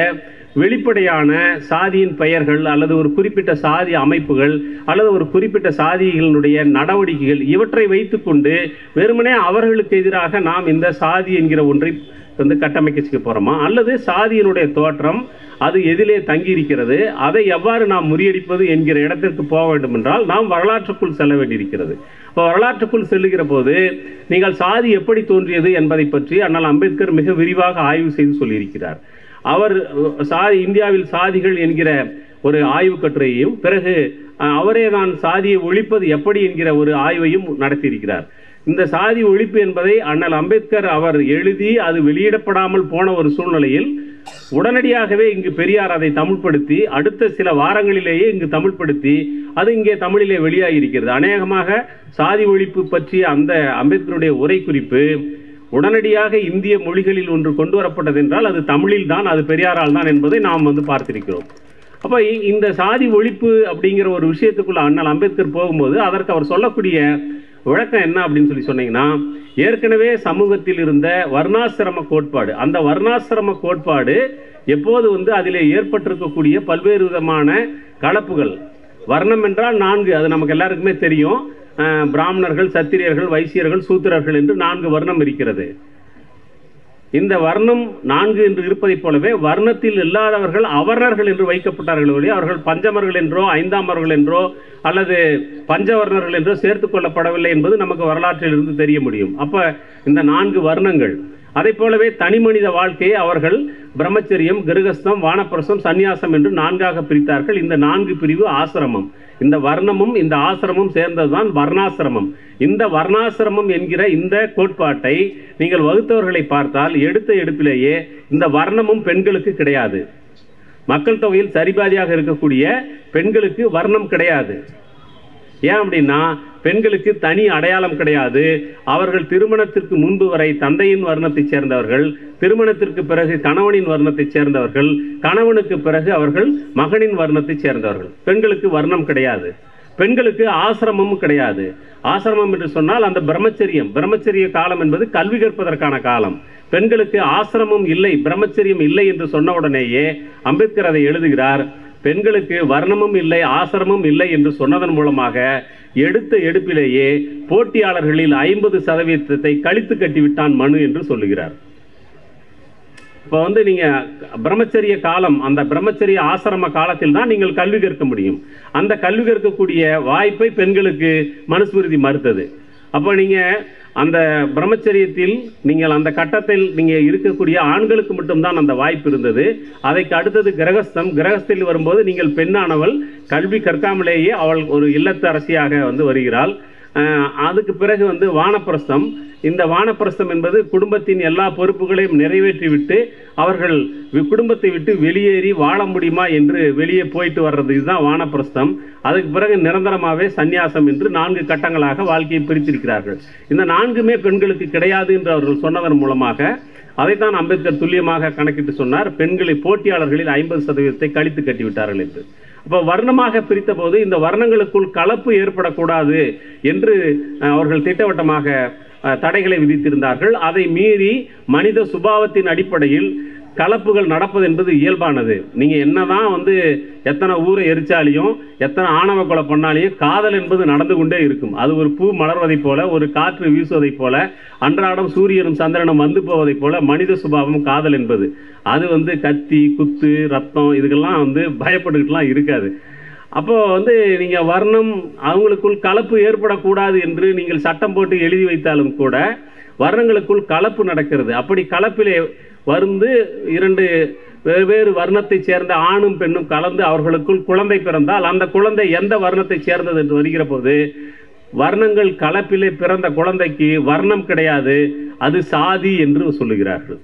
வெளிப்படையான சாதியின் பெயர்கள் அல்லது ஒரு குறிப்பிட்ட சாதி அமைப்புகள் அல்லது ஒரு குறிப்பிட்ட சாதிகளினுடைய நடவடிக்கைகள் இவற்றை வைத்துக்கொண்டு வெறுமனே அவர்களுக்கு எதிராக நாம் இந்த சாதி என்கிற ஒன்றை கட்டமைக்க போகிறோமா, அல்லது சாதியினுடைய தோற்றம் அது எதிலே தங்கி இருக்கிறது, அதை எவ்வாறு நாம் முறியடிப்பது என்கிற இடத்திற்கு போக வேண்டும் என்றால் நாம் வரலாற்றுக்குள் செல்ல வேண்டியிருக்கிறது. இப்போ வரலாற்றுக்குள் செல்லுகிற போது நீங்கள் சாதி எப்படி தோன்றியது என்பதை பற்றி அண்ணல் அம்பேத்கர் மிக விரிவாக ஆய்வு செய்து சொல்லியிருக்கிறார். அவர் இந்தியாவில் சாதிகள் என்கிற ஒரு ஆய்வு கட்டுரையையும் பிறகு அவரே தான் சாதியை ஒழிப்பது எப்படி என்கிற ஒரு ஆய்வையும் நடத்தியிருக்கிறார். இந்த சாதி ஒழிப்பு என்பதை அண்ணல் அம்பேத்கர் அவர் எழுதி அது வெளியிடப்படாமல் போன ஒரு சூழ்நிலையில் உடனடியாகவே இங்கு பெரியார் அதை தமிழ்படுத்தி அடுத்த சில வாரங்களிலேயே இங்கு தமிழ்படுத்தி அது இங்கே தமிழிலே வெளியாகி இருக்கிறது. அநேகமாக சாதி ஒழிப்பு பற்றிய அந்த அம்பேத்கருடைய உரை குறிப்பு உடனடியாக இந்திய மொழிகளில் ஒன்று கொண்டு வரப்பட்டது என்றால் அது தமிழில் தான், அது பெரியாரால் தான் என்பதை நாம் பார்த்திருக்கிறோம். அப்போ இந்த சாதி ஒழிப்பு அப்படிங்கிற ஒரு விஷயத்துக்குள்ள அண்ணல் அம்பேத்கர் போகும்போது அதற்கு அவர் சொல்லக்கூடிய விளக்கம் என்ன அப்படின்னு சொன்னீங்கன்னா, ஏற்கனவே சமூகத்தில் இருந்த வர்ணாசிரம கோட்பாடு, அந்த வர்ணாசிரம கோட்பாடு எப்போது அதிலே ஏற்பட்டிருக்கக்கூடிய பல்வேறு விதமான கலப்புகள். வர்ணம் என்றால் 4, அது நமக்கு எல்லாருக்குமே தெரியும். பிராமணர்கள், சத்திரியர்கள், வைசியர்கள், சூத்திரர்கள் என்று 4 வர்ணம் இருக்கிறது. இந்த வர்ணம் 4 என்று இருப்பதைப் போலவே வர்ணத்தில் இல்லாதவர்கள் அவர்ணர்கள் என்று வைக்கப்பட்டார்கள் ஒழிய அவர்கள் பஞ்சமர்கள் என்றோ 5ஆமர்கள் என்றோ அல்லது பஞ்சவர்ணர்கள் என்றோ சேர்த்துக் கொள்ளப்படவில்லை என்பது நமக்கு வரலாற்றில் இருந்து தெரிய முடியும். அப்ப இந்த 4 வர்ணங்கள், அதை போலவே தனி மனித வாழ்க்கையை அவர்கள் பிரம்மச்சரியம், கிருகஸ்தம், வானப்பிரசம், சந்நியாசம் என்று 4ஆக பிரித்தார்கள். இந்த 4 பிரிவு ஆசிரமம். இந்த வர்ணமும் இந்த ஆசிரமும் சேர்ந்ததுதான் வர்ணாசிரமம். இந்த வர்ணாசிரமம் என்கிற இந்த கோட்பாட்டை நீங்கள் வகுத்தவர்களை பார்த்தால் எடுத்த எடுப்பிலேயே இந்த வர்ணமும் பெண்களுக்கு கிடையாது. மக்கள் தொகையில் சரிபாதியாக இருக்கக்கூடிய பெண்களுக்கு வர்ணம் கிடையாது. ஏன் அப்படின்னா பெண்களுக்கு தனி அடையாளம் கிடையாது. அவர்கள் திருமணத்திற்கு முன்பு வரை தந்தையின் வர்ணத்தைச் சேர்ந்தவர்கள், திருமணத்திற்கு பிறகு கணவனின் வர்ணத்தைச் சேர்ந்தவர்கள், கணவனுக்கு பிறகு அவர்கள் மகனின் வர்ணத்தைச் சேர்ந்தவர்கள். பெண்களுக்கு வர்ணம் கிடையாது. பெண்களுக்கு ஆசிரமமும் கிடையாது. ஆசிரமம் என்று சொன்னால் அந்த பிரம்மச்சரிய காலம் என்பது கல்வி கற்பதற்கான காலம். பெண்களுக்கு ஆசிரமம் இல்லை, பிரம்மச்சரியம் இல்லை என்று சொன்ன உடனேயே அம்பேத்கர் அதை எழுதுகிறார். பெண்களுக்கு வர்ணமும் இல்லை, ஆசிரமும் இல்லை என்று சொன்னதன் மூலமாக எடுத்த எடுப்பிலேயே போட்டியாளர்களில் 50% கழித்து கட்டிவிட்டான் மனு என்று சொல்லுகிறார். இப்போ நீங்க பிரம்மச்சரிய காலம், அந்த பிரம்மச்சரிய ஆசிரம காலத்தில் தான் நீங்கள் கல்வி கற்க முடியும். அந்த கல்வி கற்கக்கூடிய வாய்ப்பை பெண்களுக்கு மனுஸ்மிருதி மறுத்தது. அப்போ நீங்க அந்த பிரம்மச்சரியத்தில் நீங்கள் அந்த கட்டத்தில் நீங்க இருக்கக்கூடிய ஆண்களுக்கு மட்டும்தான் அந்த வாய்ப்பு இருந்தது. அதைக்கு அடுத்தது கிரகஸ்தில் வரும்போது நீங்கள் பெண்ணானவள் கல்வி கற்காமலேயே அவள் ஒரு இல்லத்து அரசியாக வருகிறாள். அதுக்கு பிறகு வானப்பிரஸ்தம். இந்த வானப்பிரஸ்தம் என்பது குடும்பத்தின் எல்லா பொறுப்புகளையும் நிறைவேற்றிவிட்டு அவர்கள் குடும்பத்தை விட்டு வெளியேறி வாழ முடியுமா என்று வெளியே போயிட்டு வர்றது, இதுதான் வானப்பிரஸ்தம். அதுக்கு பிறகு நிரந்தரமாகவே சந்நியாசம் என்று 4 கட்டங்களாக வாழ்க்கையை பிரித்திருக்கிறார்கள். இந்த 4மே பெண்களுக்கு கிடையாது என்று அவர்கள் சொன்னதன் மூலமாக அதைத்தான் அம்பேத்கர் துல்லியமாக கணக்கிட்டு சொன்னார். பெண்களை போட்டியாளர்களில் 50% கழித்து கட்டிவிட்டார்கள் என்று. அப்போ வர்ணமாக பிரித்த போது இந்த வர்ணங்களுக்குள் கலப்பு ஏற்படக்கூடாது என்று அவர்கள் திட்டவட்டமாக தடைகளை விதித்திருந்தார்கள். அதை மீறி மனித சுபாவத்தின் அடிப்படையில் கலப்புகள் நடப்பது என்பது இயல்பானது. நீங்க என்னதான் எத்தனை ஊரை எரிச்சாலையும் எத்தனை ஆணவ கொலை பண்ணாலையும் காதல் என்பது நடந்து கொண்டே இருக்கும். அது ஒரு பூ மலர்வதைப் போல, ஒரு காற்று வீசுவதைப் போல, அன்றாடம் சூரியனும் சந்திரனும் வந்து போவதைப் போல மனித சுபாவம் காதல் என்பது. அது கத்தி குத்து ரத்தம் இதுக்கெல்லாம் பயப்பட்டுக்கிட்டுலாம் இருக்காது. அப்போ நீங்க வர்ணம் அவங்களுக்குள் கலப்பு ஏற்படக்கூடாது என்று நீங்கள் சட்டம் போட்டு எழுதி வைத்தாலும் கூட வர்ணங்களுக்குள் கலப்பு நடக்கிறது. அப்படி கலப்பிலே 2 வெவ்வேறு வர்ணத்தை சேர்ந்த ஆணும் பெண்ணும் கலந்து அவர்களுக்குள் குழந்தை பிறந்தால் அந்த குழந்தை எந்த வர்ணத்தை சேர்ந்தது என்று வருகிற போது வர்ணங்கள் கலப்பிலே பிறந்த குழந்தைக்கு வர்ணம் கிடையாது, அது சாதி என்று சொல்லுகிறார்கள்.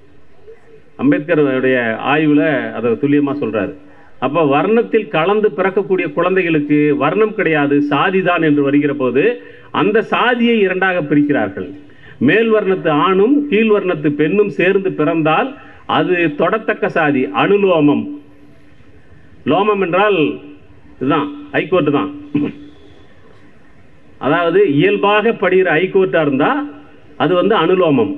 அம்பேத்கருடைய ஆய்வுல அதை துல்லியமா சொல்றாரு. அப்போ வர்ணத்தில் கலந்து பிறக்கக்கூடிய குழந்தைகளுக்கு வர்ணம் கிடையாது, சாதிதான் என்று வருகிற போது அந்த சாதியை 2ஆக பிரிக்கிறார்கள். மேல் வர்ணத்து ஆணும் கீழ் வர்ணத்து பெண்ணும் சேர்ந்து பிறந்தால் அது தொடத்தக்க சாதி, அனுலோமம். லோமம் என்றால் இதுதான் ஹைகோர்ட் தான். அதாவது இயல்பாக படிக்கிற ஹைகோர்ட்டா இருந்தா அது அனுலோமம்.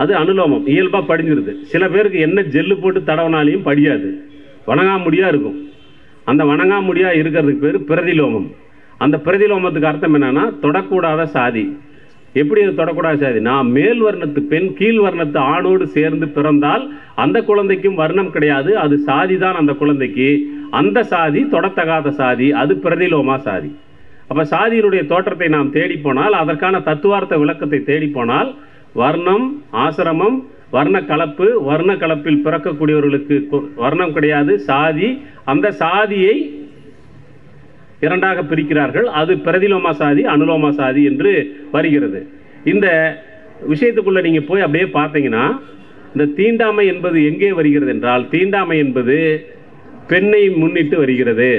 அது அனுலோமம், இயல்பா படிஞ்சிருது. சில பேருக்கு என்ன ஜெல்லு போட்டு தடவினாலையும் படியாது, வணங்காமுடியா இருக்கும். அந்த வணங்காமுடியா இருக்கிறதுக்கு பேர் பிரதிலோமம். அந்த பிரதிலோமத்துக்கு அர்த்தம் என்னன்னா தொடக்கூடாத சாதி. எப்படி அது தொடக்கூடாத சாதினா, மேல் வர்ணத்து பெண் கீழ் வர்ணத்து ஆணோடு சேர்ந்து பிறந்தால் அந்த குழந்தைக்கும் வர்ணம் கிடையாது, அது சாதி தான் அந்த குழந்தைக்கு. அந்த சாதி தொடத்தகாத சாதி, அது பிரதிலோமா சாதி. அப்ப சாதியினுடைய தோற்றத்தை நாம் தேடி போனால், அதற்கான தத்துவார்த்த விளக்கத்தை தேடி போனால், வர்ணம் ஆசிரமம், வர்ண கலப்பு, வர்ண கலப்பில் பிறக்கக்கூடியவர்களுக்கு வர்ணம் கிடையாது, சாதி. அந்த சாதியை 2ஆக பிரிக்கிறார்கள். அது பிரதிலோமா சாதி, அனுலோமா சாதி என்று வருகிறது. இந்த விஷயத்துக்குள்ள நீங்க போய் அப்படியே பார்த்தீங்கன்னா, இந்த தீண்டாமை என்பது எங்கே வருகிறது என்றால், தீண்டாமை என்பது பெண்ணை முன்னிட்டு வருகிறது.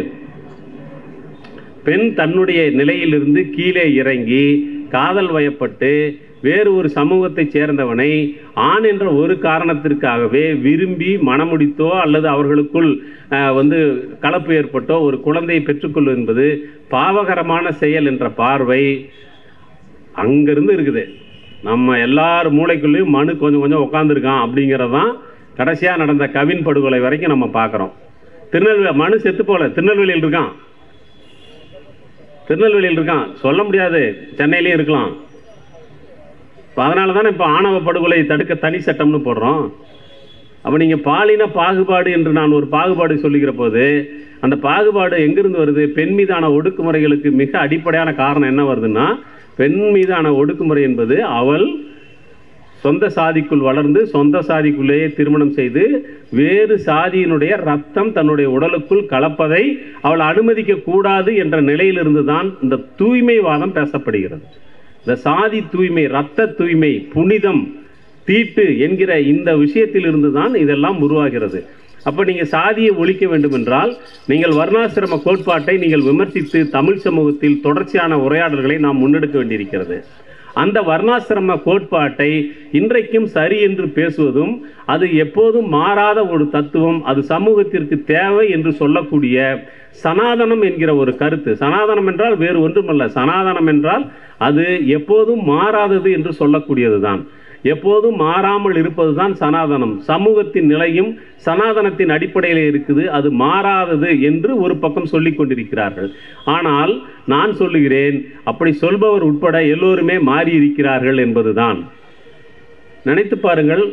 பெண் தன்னுடைய நிலையிலிருந்து கீழே இறங்கி காதல் வயப்பட்டு வேறு ஒரு சமூகத்தை சேர்ந்தவனை ஆண் என்ற ஒரு காரணத்திற்காகவே விரும்பி மணமுடித்தோ அல்லது அவர்களுக்குள் கலப்பு ஏற்பட்டோ ஒரு குழந்தையை பெற்றுக்கொள்வது என்பது பாவகரமான செயல் என்ற பார்வை அங்கிருந்து இருக்குது. நம்ம எல்லார் மூளைக்குள்ளேயும் மனு கொஞ்சம் கொஞ்சம் உட்காந்துருக்கான் அப்படிங்கிறதான் கடைசியாக நடந்த கவின் படுகொலை வரைக்கும் நம்ம பார்க்குறோம். மனு செத்து போல திருநெல்வேலியில் இருக்கான், சொல்ல முடியாது, சென்னையிலையும் இருக்கலாம். அதனால தானே இப்போ ஆணவ படுகொலை தடுக்க தனி சட்டம்னு போடுறோம். அப்போ நீங்கள் பாலின பாகுபாடு என்று நான் ஒரு பாகுபாடு சொல்லுகிற போது அந்த பாகுபாடு எங்கிருந்து வருது? பெண் மீதான ஒடுக்குமுறைகளுக்கு மிக அடிப்படையான காரணம் என்ன வருதுன்னா, பெண் மீதான ஒடுக்குமுறை என்பது அவள் சொந்த சாதிக்குள் வளர்ந்து சொந்த சாதிக்குள்ளேயே திருமணம் செய்து வேறு சாதியினுடைய ரத்தம் தன்னுடைய உடலுக்குள் கலப்பதை அவள் அனுமதிக்க கூடாது என்ற நிலையிலிருந்து தான் இந்த தூய்மைவாதம் பேசப்படுகிறது. இந்த சாதி தூய்மை, இரத்த தூய்மை, புனிதம், தீட்டு என்கிற இந்த விஷயத்தில் இருந்து தான் இதெல்லாம் உருவாகிறது. அப்போ நீங்கள் சாதியை ஒழிக்க வேண்டும் என்றால் நீங்கள் வர்ணாசிரம கோட்பாட்டை நீங்கள் விமர்சித்து தமிழ் சமூகத்தில் தொடர்ச்சியான உரையாடல்களை நாம் முன்னெடுக்க வேண்டியிருக்கிறது. அந்த வர்ணாசிரம கோட்பாட்டை இன்றைக்கும் சரி என்று பேசுவதும் அது எப்போதும் மாறாத ஒரு தத்துவம், அது சமூகத்திற்கு தேவை என்று சொல்லக்கூடிய சனாதனம் என்கிற ஒரு கருத்து. சனாதனம் என்றால் வேறு ஒன்றுமல்ல, சனாதனம் என்றால் அது எப்போதும் மாறாதது என்று சொல்லக்கூடியது தான். எப்போதும் மாறாமல் இருப்பது தான் சனாதனம். சமூகத்தின் நிலையும் சனாதனத்தின் அடிப்படையில் இருக்குது, அது மாறாதது என்று ஒரு பக்கம் சொல்லிக் கொண்டிருக்கிறார்கள். ஆனால் நான் சொல்லுகிறேன், அப்படி சொல்பவர் உட்பட எல்லோருமே மாறி இருக்கிறார்கள் என்பதுதான். நினைத்து பாருங்கள்,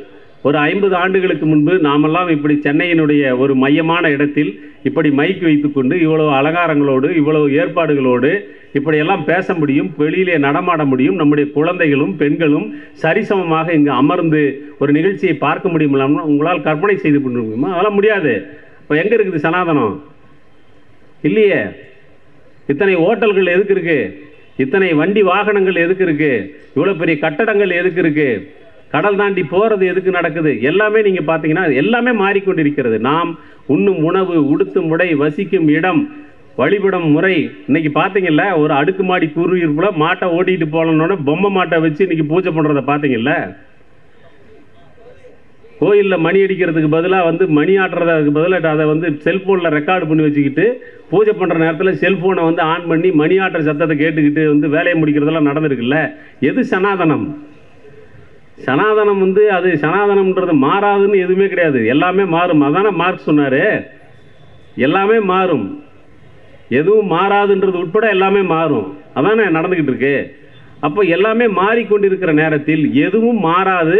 ஒரு 50 ஆண்டுகளுக்கு முன்பு நாமெல்லாம் இப்படி சென்னையினுடைய ஒரு மையமான இடத்தில் இப்படி மைக் வைத்துக்கொண்டு இவ்வளவு அலங்காரங்களோடு இவ்வளவு ஏற்பாடுகளோடு இப்படியெல்லாம் பேச முடியும், வெளியிலே நடமாட முடியும், நம்முடைய குழந்தைகளும் பெண்களும் சரிசமமாக இங்கு அமர்ந்து ஒரு நிகழ்ச்சியை பார்க்க முடியுமில்லாமல் உங்களால் கற்பனை செய்து கொண்டு முடியுமா? அதெல்லாம் முடியாது. இப்போ எங்கே இருக்குது சனாதனம்? இல்லையே. இத்தனை ஓட்டல்கள் எதுக்கு இருக்கு? இத்தனை வண்டி வாகனங்கள் எதுக்கு இருக்கு? இவ்வளோ பெரிய கட்டடங்கள் எதுக்கு இருக்கு? கடல் தாண்டி போகிறது எதுக்கு நடக்குது? எல்லாமே நீங்கள் பார்த்தீங்கன்னா எல்லாமே மாறிக்கொண்டிருக்கிறது. நாம் உண்ணும் உணவு, உடுத்தும் உடை, வசிக்கும் இடம், வழிபடும் முறை. இன்னைக்கு பார்த்தீங்கல்ல, ஒரு அடுக்குமாடி குறுகிற மாட்டை ஓட்டிகிட்டு போகணுன்னொன்னே பொம்மை மாட்டை வச்சு இன்னைக்கு பூஜை பண்ணுறதை பார்த்தீங்கல்ல. கோயிலில் மணி அடிக்கிறதுக்கு பதிலாக மணி ஆட்டுறதுக்கு பதிலாக அதை செல்ஃபோனில் ரெக்கார்டு பண்ணி வச்சுக்கிட்டு பூஜை பண்ணுற நேரத்தில் செல்ஃபோனை ஆன் பண்ணி மணி ஆட்டுற சத்தத்தை கேட்டுக்கிட்டு வேலையை முடிக்கிறதெல்லாம் நடந்திருக்குல்ல. எது சனாதனம்? சனாதனம் அது சனாதனம்ன்றது மாறாதுன்னு எதுவுமே கிடையாது, எல்லாமே மாறும். அதானே மார்க்ஸ் சொன்னார், எல்லாமே மாறும், எதுவும் மாறாதுன்றது உட்பட எல்லாமே மாறும். அதானே நடந்துக்கிட்டு இருக்கு. அப்போ எல்லாமே மாறிக்கொண்டிருக்கிற நேரத்தில் எதுவும் மாறாது,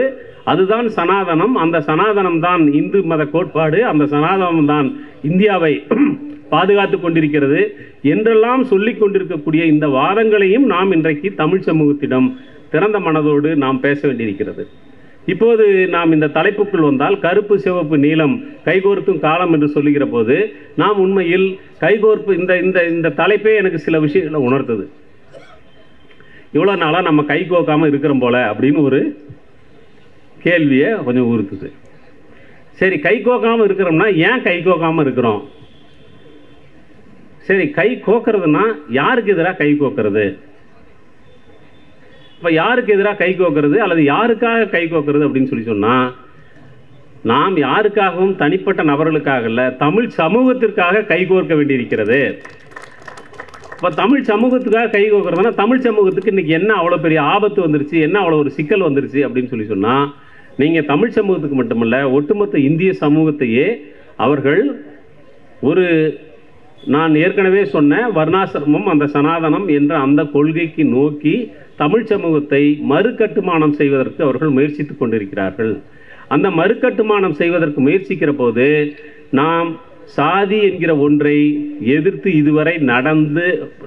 அதுதான் சனாதனம். அந்த சனாதனம் தான் இந்து மத கோட்பாடு, அந்த சனாதனம் தான் இந்தியாவை பாதுகாத்து கொண்டிருக்கிறது என்றெல்லாம் சொல்லிக் கொண்டிருக்கக்கூடிய இந்த வாதங்களையும் நாம் இன்றைக்கு தமிழ் சமூகத்திடம் திறந்த மனதோடு நாம் பேச வேண்டியிருக்கிறது. இப்போது நாம் இந்த தலைப்புக்குள் வந்தால், கருப்பு சிவப்பு நீலம் கைகோர்க்கும் காலம் என்று சொல்லுகிற போது நாம் உண்மையில் கைகோர்ப்பு இந்த தலைப்பே எனக்கு சில விஷயங்களை உணர்த்தது. இவ்வளோ நாளாக நம்ம கை கோக்காமல் இருக்கிறோம் போல அப்படின்னு ஒரு கேள்வியை கொஞ்சம் உறுத்துது. சரி, கை கோக்காமல் இருக்கிறோம்னா ஏன் கை கோக்காமல் இருக்கிறோம்? சரி, கை கோக்கிறதுனா யாருக்கு எதிராக கை கோக்கிறது? இப்போ யாருக்கு எதிராக கை கோக்கிறது அல்லது யாருக்காக கை கோக்கிறது அப்படின்னு சொன்னால், நாம் யாருக்காகவும் தனிப்பட்ட நபர்களுக்காக இல்லை, தமிழ் சமூகத்திற்காக கை கோர்க்க வேண்டியிருக்கிறது. இப்போ தமிழ் சமூகத்துக்காக கை கோர்க்கிறதுனா தமிழ் சமூகத்துக்கு இன்றைக்கி என்ன அவ்வளோ பெரிய ஆபத்து வந்துருச்சு, என்ன அவ்வளோ ஒரு சிக்கல் வந்துருச்சு அப்படின்னு சொன்னால், நீங்கள் தமிழ் சமூகத்துக்கு மட்டுமல்ல ஒட்டுமொத்த இந்திய சமூகத்தையே அவர்கள் ஒரு, நான் ஏற்கனவே சொன்ன வர்ணாசிரமம், அந்த சனாதனம் என்ற அந்த கொள்கைக்கு நோக்கி தமிழ் சமூகத்தை மறுகட்டுமானம் செய்வதற்கு அவர்கள் முயற்சித்து கொண்டிருக்கிறார்கள். அந்த மறுகட்டுமானம் செய்வதற்கு முயற்சிக்கிற போது நாம் சாதி என்கிற ஒன்றை எதிர்த்து இதுவரை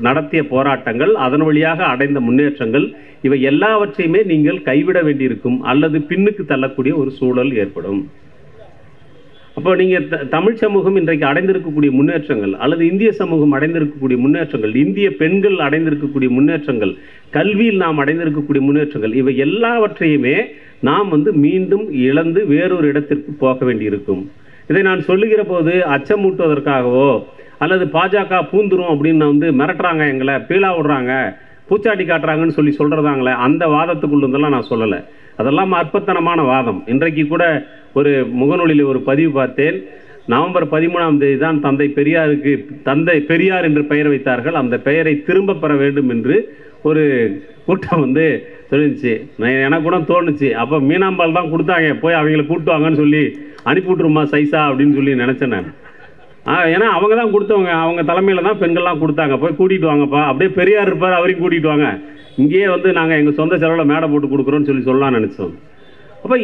நடத்திய போராட்டங்கள், அதன் வழியாக அடைந்த முன்னேற்றங்கள், இவை எல்லாவற்றையுமே நீங்கள் கைவிட வேண்டியிருக்கும் அல்லது பின்னுக்கு தள்ளக்கூடிய ஒரு சூழல் ஏற்படும். அப்போ நீங்கள் தமிழ் சமூகம் இன்றைக்கு அடைந்திருக்கக்கூடிய முன்னேற்றங்கள் அல்லது இந்திய சமூகம் அடைந்திருக்கக்கூடிய முன்னேற்றங்கள், இந்திய பெண்கள் அடைந்திருக்கக்கூடிய முன்னேற்றங்கள், கல்வியில் நாம் அடைந்திருக்கக்கூடிய முன்னேற்றங்கள், இவை எல்லாவற்றையுமே நாம் மீண்டும் இழந்து வேறொரு இடத்திற்கு போக வேண்டியிருக்கும். இதை நான் சொல்லுகிற போது அச்சமூட்டுவதற்காகவோ அல்லது பாஜக பூந்துரும் அப்படின்னு மிரட்டுறாங்க, எங்களை பீலா விடுறாங்க, பூச்சாட்டி காட்டுறாங்கன்னு சொல்கிறதாங்களே, அந்த வாதத்துக்குள்ளதெல்லாம் நான் சொல்லலை. அதெல்லாம் அற்பத்தனமான வாதம். இன்றைக்கு கூட ஒரு முகநூலில் ஒரு பதிவு பார்த்தேன். நவம்பர் 13ஆம் தேதி தான் தந்தை பெரியார் என்று பெயர் வைத்தார்கள், அந்த பெயரை திரும்ப பெற வேண்டும் என்று ஒரு கூட்டம் தெரிஞ்சிச்சு. எனக்கு கூட தோணுச்சு, அப்போ மீனாம்பால் தான் கொடுத்தாங்க, போய் அவங்கள கூட்டுவாங்கன்னு சொல்லி அனுப்பி விட்ருமா சைஸா அப்படின்னு சொல்லி நினச்சேன் நான். ஏன்னா அவங்க தான் கொடுத்தவங்க, அவங்க தலைமையில் தான் பெண்கள்லாம் கொடுத்தாங்க, போய் கூட்டிகிட்டு வாங்கப்பா, அப்படியே பெரியார் இருப்பார், அவரையும் கூட்டிகிட்டு வாங்க, இங்கேயே நாங்கள் எங்கள் சொந்த செலவில் மேடை போட்டு கொடுக்குறோன்னு சொல்லலாம்னு நினச்சோம். அப்போ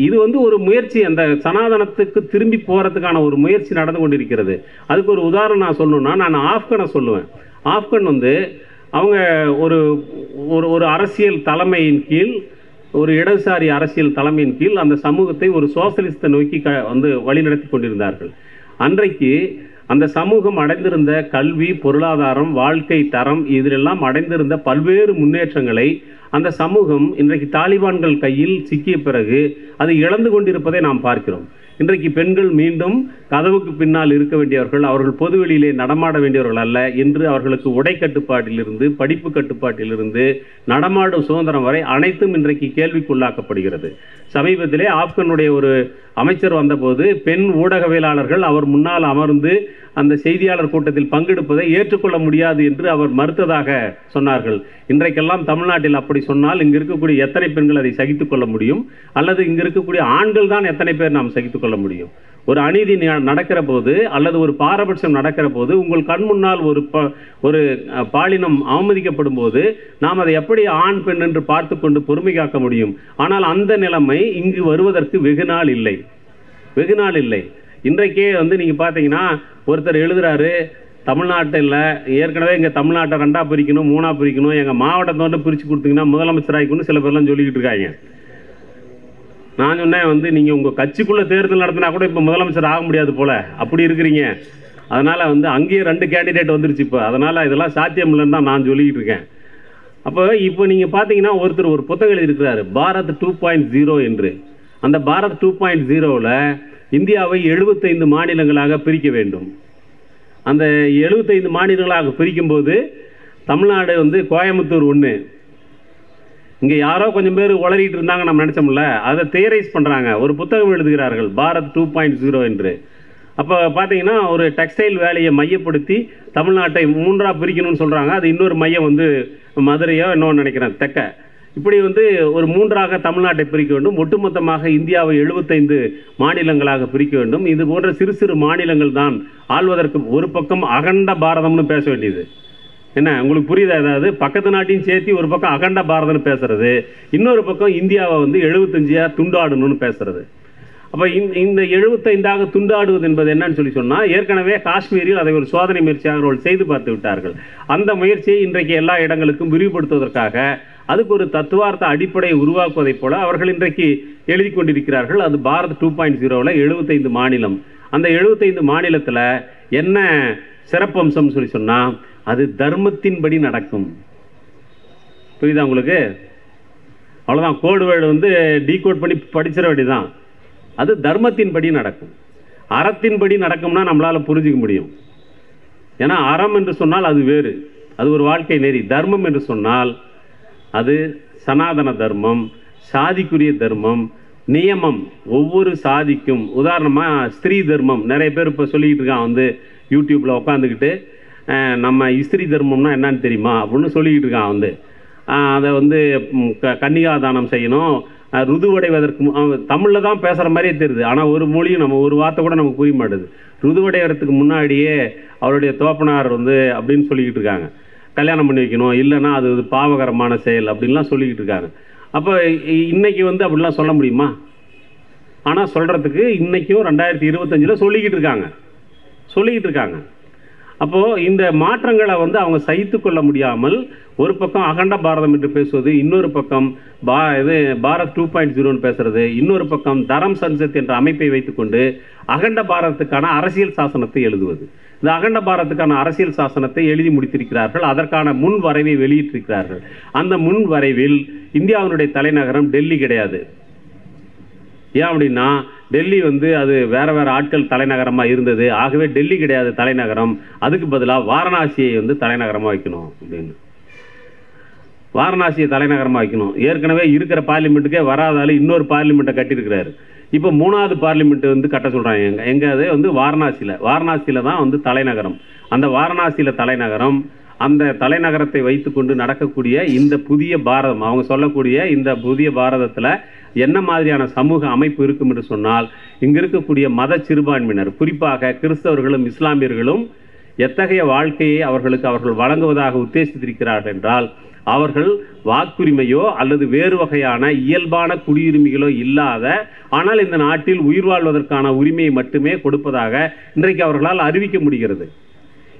இது ஒரு முயற்சி, அந்த சனாதனத்துக்கு திரும்பி போகிறதுக்கான ஒரு முயற்சி நடந்து கொண்டிருக்கிறது. அதுக்கு ஒரு உதாரணம் நான் சொல்லணும்னா, நான் ஆப்கனை சொல்லுவேன். ஆப்கன் அவங்க ஒரு ஒரு அரசியல் தலைமையின் கீழ், ஒரு இடதுசாரி அரசியல் தலைமையின் கீழ் அந்த சமூகத்தை ஒரு சோசலிஸ்ட்டை நோக்கி வழிநடத்தி கொண்டிருந்தார்கள். அன்றைக்கு அந்த சமூகம் அடைந்திருந்த கல்வி, பொருளாதாரம், வாழ்க்கை தரம், இதிலெல்லாம் அடைந்திருந்த பல்வேறு முன்னேற்றங்களை அந்த சமூகம் இன்றைக்கு தாலிபான்கள் கையில் சிக்கிய பிறகு அது இழந்து கொண்டிருப்பதை நாம் பார்க்கிறோம். இன்றைக்கு பெண்கள் மீண்டும் கதவுக்கு பின்னால் இருக்க வேண்டியவர்கள், அவர்கள் பொதுவெளியிலே நடமாட வேண்டியவர்கள் அல்ல என்று அவர்களுக்கு உடை கட்டுப்பாட்டிலிருந்து, படிப்பு கட்டுப்பாட்டிலிருந்து, நடமாடும் சுதந்திரம் வரை அனைத்தும் இன்றைக்கு கேள்விக்குள்ளாக்கப்படுகிறது. சமீபத்திலே ஆப்கனுடைய ஒரு அமைச்சர் வந்தபோது பெண் ஊடகவியலாளர்கள் அவர் முன்னால் அமர்ந்து அந்த செய்தியாளர் கூட்டத்தில் பங்கெடுப்பதை ஏற்றுக்கொள்ள முடியாது என்று அவர் மறுத்ததாக சொன்னார்கள். இன்றைக்கெல்லாம் தமிழ்நாட்டில் அப்படி சொன்னால் இங்கு இருக்கக்கூடிய எத்தனை பெண்கள் அதை சகித்துக் கொள்ள முடியும்? அல்லது இங்கு இருக்கக்கூடிய ஆண்கள் தான் எத்தனை பேர் நாம் சகித்துக் கொள்ள முடியும்? ஒரு அநீதி நடக்கிற போது அல்லது ஒரு பாரபட்சம் நடக்கிற போது உங்கள் கண் முன்னால் ஒரு பாலினம் அவமதிக்கப்படும் போது நாம் அதை எப்படி ஆண் பெண் என்று பார்த்து கொண்டு பொறுமை காக்க முடியும்? ஆனால் அந்த நிலைமை இங்கு வருவதற்கு வெகு நாள் இல்லை. இன்றைக்கே நீங்கள் பார்த்தீங்கன்னா ஒருத்தர் எழுதுறாரு, தமிழ்நாட்டில் ஏற்கனவே இங்கே தமிழ்நாட்டை 2ஆக பிரிக்கணும் 3ஆக பிரிக்கணும், எங்கள் மாவட்டத்தோடு பிரித்து கொடுத்தீங்கன்னா முதலமைச்சராகிக்கணும்னு சில பேர்லாம் சொல்லிக்கிட்டு இருக்காங்க. நான் சொன்னேன் நீங்கள் உங்கள் கட்சிக்குள்ளே தேர்தல் நடத்தினா கூட இப்போ முதலமைச்சர் ஆக முடியாது போல் அப்படி இருக்கிறீங்க. அதனால் அங்கேயே 2 கேண்டிடேட் வந்துருச்சு இப்போ. அதனால் இதெல்லாம் சாத்தியம் இல்லைன்னு தான் நான் சொல்லிக்கிட்டு இருக்கேன். இப்போ நீங்கள் பார்த்தீங்கன்னா ஒருத்தர் ஒரு புத்தகம் எழுதியிருக்கிறாரு, பாரத் 2.0 என்று. அந்த பாரத் 2.0வில் இந்தியாவை 75 மாநிலங்களாக பிரிக்க வேண்டும். அந்த 75 மாநிலங்களாக பிரிக்கும்போது தமிழ்நாடு கோயம்புத்தூர் 1. இங்கே யாரோ கொஞ்சம் பேர் உளறிட்டு இருந்தாங்க, நம்ம நினச்சோம்ல, அதை தியரைஸ் பண்ணுறாங்க, ஒரு புத்தகம் எழுதுகிறார்கள் பாரத் 2.0 என்று. அப்போ பார்த்தீங்கன்னா ஒரு டெக்ஸ்டைல் வேலையை மையப்படுத்தி தமிழ்நாட்டை 3ஆக பிரிக்கணும்னு சொல்கிறாங்க. அது இன்னொரு மையம் மதுரையோ இன்னொன்று நினைக்கிறேன் தெற்க. இப்படி ஒரு 3ஆக தமிழ்நாட்டை பிரிக்க வேண்டும். ஒட்டுமொத்தமாக இந்தியாவை 75 மாநிலங்களாக பிரிக்க வேண்டும். இது போன்ற சிறு சிறு மாநிலங்கள் தான் ஆள்வதற்கு. ஒரு பக்கம் அகண்ட பாரதம்னு பேச வேண்டியது என்ன, உங்களுக்கு புரியுதா? ஏதாவது பக்கத்து நாட்டையும் சேர்த்து ஒரு பக்கம் அகண்ட பாரதம்னு பேசுறது, இன்னொரு பக்கம் இந்தியாவை 75ஆக துண்டாடணும்னு பேசுறது. அப்போ இந்த 75ஆக துண்டாடுவது என்பது என்னன்னு சொன்னால், ஏற்கனவே காஷ்மீரில் அதை ஒரு சோதனை முயற்சியாக அவர்கள் செய்து பார்த்து விட்டார்கள். அந்த முயற்சியை இன்றைக்கு எல்லா இடங்களுக்கும் விரிவுபடுத்துவதற்காக அதுக்கு ஒரு தத்துவார்த்த அடிப்படையை உருவாக்குவதைப் போல அவர்கள் இன்றைக்கு எழுதி கொண்டிருக்கிறார்கள். அது பாரத் 2.0வில் 75 மாநிலம். அந்த 75 மாநிலத்தில் என்ன சிறப்பம்சம் சொன்னால், அது தர்மத்தின்படி நடக்கும். புரியுதா உங்களுக்கு? அவ்வளோதான். கோடு வேர்டு டீகோட் பண்ணி படிச்சிட வேண்டியதான். அது தர்மத்தின்படி நடக்கும். அறத்தின்படி நடக்கும்னா நம்மளால் புரிஞ்சிக்க முடியும். ஏன்னா அறம் என்று சொன்னால் அது வேறு, அது ஒரு வாழ்க்கை நெறி. தர்மம் என்று சொன்னால் அது சனாதன தர்மம், சாதிக்குரிய தர்மம், நியமம். ஒவ்வொரு சாதிக்கும் உதாரணமாக ஸ்திரீ தர்மம் நிறைய பேர் இப்போ சொல்லிக்கிட்டு இருக்கான். யூடியூப்பில் உட்காந்துக்கிட்டு நம்ம ஸ்திரீ தர்மம்னா என்னன்னு தெரியுமா அப்படின்னு சொல்லிக்கிட்டு இருக்கான். அதை கன்னிகாதானம் செய்யணும், ருதுவடைவதற்கு தமிழில் தான் பேசுகிற மாதிரியே தெரியுது. ஆனால் ஒரு மொழியும் நம்ம ஒரு வார்த்தை கூட நமக்கு புரிய மாட்டேது. ருதுவடைகிறதுக்கு முன்னாடியே அவருடைய தோப்பனார் அப்படின்னு சொல்லிக்கிட்டு இருக்காங்க. கல்யாணம் பண்ணி வைக்கணும், இல்லைன்னா அது பாவகரமான செயல் அப்படின்லாம் சொல்லிக்கிட்டு இருக்காங்க. அப்போ இன்றைக்கி அப்படிலாம் சொல்ல முடியுமா? ஆனால் சொல்கிறதுக்கு இன்றைக்கும் 2025 சொல்லிக்கிட்டு இருக்காங்க. அப்போது இந்த மாற்றங்களை அவங்க சகித்து கொள்ள முடியாமல் ஒரு பக்கம் அகண்ட பாரதம் என்று பேசுவது, இன்னொரு பக்கம் பாரத் 2.0ன்னு பேசுறது, இன்னொரு பக்கம் தரம் சன்சத் என்ற அமைப்பை வைத்துக்கொண்டு அகண்ட பாரதத்துக்கான அரசியல் சாசனத்தை எழுதுவது. இந்த அகண்ட பாரதத்துக்கான அரசியல் சாசனத்தை எழுதி முடித்திருக்கிறார்கள். அதற்கான முன் வரைவை வெளியிட்டிருக்கிறார்கள். அந்த முன் வரைவில் இந்தியாவினுடைய தலைநகரம் டெல்லி கிடையாது. ஏன் அப்படின்னா டெல்லி அது வேறு ஆட்கள் தலைநகரமாக இருந்தது. ஆகவே டெல்லி கிடையாது தலைநகரம், அதுக்கு பதிலாக வாரணாசியை தலைநகரமாக வைக்கணும் அப்படின்னு. வாரணாசியை தலைநகரமாக வைக்கணும். ஏற்கனவே இருக்கிற பார்லிமெண்ட்டுக்கே வராதாலும் இன்னொரு பார்லிமெண்ட்டை கட்டியிருக்கிறாரு. இப்போ 3வது பார்லிமெண்ட் கட்ட சொல்கிறாங்க. எங்கே? அது வாரணாசியில் தான் தலைநகரம். அந்த வாரணாசியில் தலைநகரம், அந்த தலைநகரத்தை வைத்துக்கொண்டு நடக்கக்கூடிய இந்த புதிய பாரதம், அவங்க சொல்லக்கூடிய இந்த புதிய பாரதத்தில் என்ன மாதிரியான சமூக அமைப்பு இருக்கும் என்று சொன்னால், இங்கு இருக்கக்கூடிய மத சிறுபான்மையினர், குறிப்பாக கிறிஸ்தவர்களும் இஸ்லாமியர்களும் எத்தகைய வாழ்க்கையை அவர்கள் வழங்குவதாக உத்தேசித்திருக்கிறார்கள் என்றால், அவர்கள் வாக்குரிமையோ அல்லது வேறு வகையான இயல்பான குடியுரிமைகளோ இல்லாத, ஆனால் இந்த நாட்டில் உயிர் வாழ்வதற்கான உரிமையை மட்டுமே கொடுப்பதாக இன்றைக்கு அவர்களால் அறிவிக்க முடிகிறது.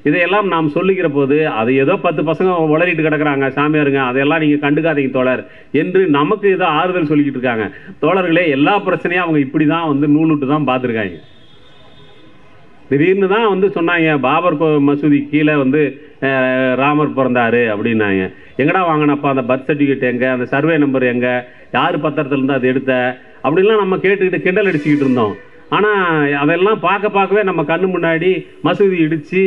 இதையெல்லாம் நாம் சொல்லுகிற போது அது ஏதோ 10 பசங்க உளறிட்டு கிடக்குறாங்க, சாமியாருங்க, அதையெல்லாம் நீங்கள் கண்டுக்காதீங்க தோழர் என்று நமக்கு ஏதோ ஆறுதல் சொல்லிக்கிட்டு இருக்காங்க. தோழர்களே, எல்லா பிரச்சனையும் அவங்க இப்படி தான் நூலுட்டு தான் பார்த்துருக்காங்க. திடீர்னு தான் சொன்னாங்க பாபர் மசூதி கீழே ராமர் பிறந்தாரு அப்படின்னாங்க. எங்கடா வாங்கினப்பா அந்த பர்த் சர்டிஃபிகேட் எங்கே, அந்த சர்வே நம்பர் எங்கே, யார் பத்திரத்துலேருந்து அது எடுத்த அப்படின்லாம் நம்ம கேட்டுக்கிட்டு கிண்டல் அடிச்சுக்கிட்டு இருந்தோம். ஆனால் அதெல்லாம் பார்க்கவே நம்ம கண்ணு முன்னாடி மசூதி இடித்து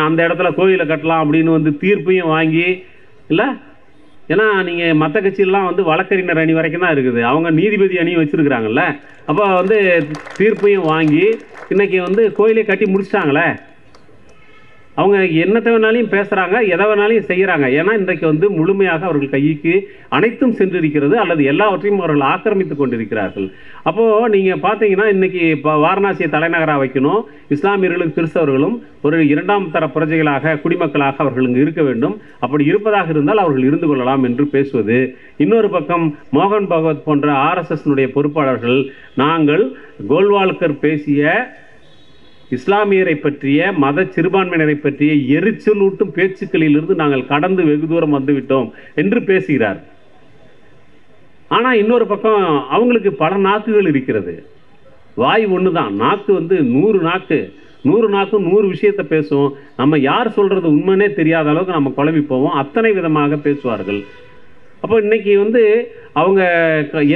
அந்த இடத்துல கோயிலை கட்டலாம் அப்படின்னு வந்து தீர்ப்பையும் வாங்கி இல்லை. ஏன்னா நீங்கள் மற்ற கட்சியெல்லாம் வந்து வழக்கறிஞர் அணி வரைக்கும் தான் இருக்குது, அவங்க நீதிபதி அணியும் வச்சுருக்குறாங்கல்ல. அப்போ வந்து தீர்ப்பையும் வாங்கி இன்றைக்கி வந்து கோயிலை கட்டி முடிச்சிட்டாங்களே. அவங்க என்னத்தை வேணாலையும் பேசுகிறாங்க, எதை வேணாலையும் செய்கிறாங்க. ஏன்னா இன்றைக்கு வந்து முழுமையாக அவர்கள் கைக்கு அனைத்தும் சென்றிருக்கிறது, அல்லது எல்லாவற்றையும் அவர்கள் ஆக்கிரமித்து கொண்டிருக்கிறார்கள். அப்போது நீங்கள் பார்த்தீங்கன்னா இன்றைக்கி இப்போ வாரணாசியை தலைநகராக வைக்கணும், இஸ்லாமியர்களும் கிறிஸ்தவர்களும் ஒரு இரண்டாம் தர பிரஜைகளாக குடிமக்களாக அவர்கள் இங்கு இருக்க வேண்டும், அப்படி இருப்பதாக இருந்தால் அவர்கள் இருந்து கொள்ளலாம் என்று பேசுவது. இன்னொரு பக்கம் மோகன் பகவத் போன்ற RSSனுடைய பொறுப்பாளர்கள் நாங்கள் கோல்வால்கர் பேசிய இஸ்லாமியரை பற்றிய மத சிறுபான்மையினரை பற்றிய எரிச்சலூட்டும் பேச்சுக்களிலிருந்து நாங்கள் கடந்து வெகு தூரம் வந்துவிட்டோம் என்று பேசுகிறார். ஆனால் இன்னொரு பக்கம் அவங்களுக்கு பல நாக்குகள் இருக்கிறது, வாய் ஒன்று தான், நாக்கு வந்து 100 நாக்கு, 100 நாக்கும் 100 விஷயத்தை பேசும். நம்ம யார் சொல்கிறது உண்மைனே தெரியாத அளவுக்கு நம்ம குழம்பி போவோம், அத்தனை விதமாக பேசுவார்கள். அப்போ இன்னைக்கு வந்து அவங்க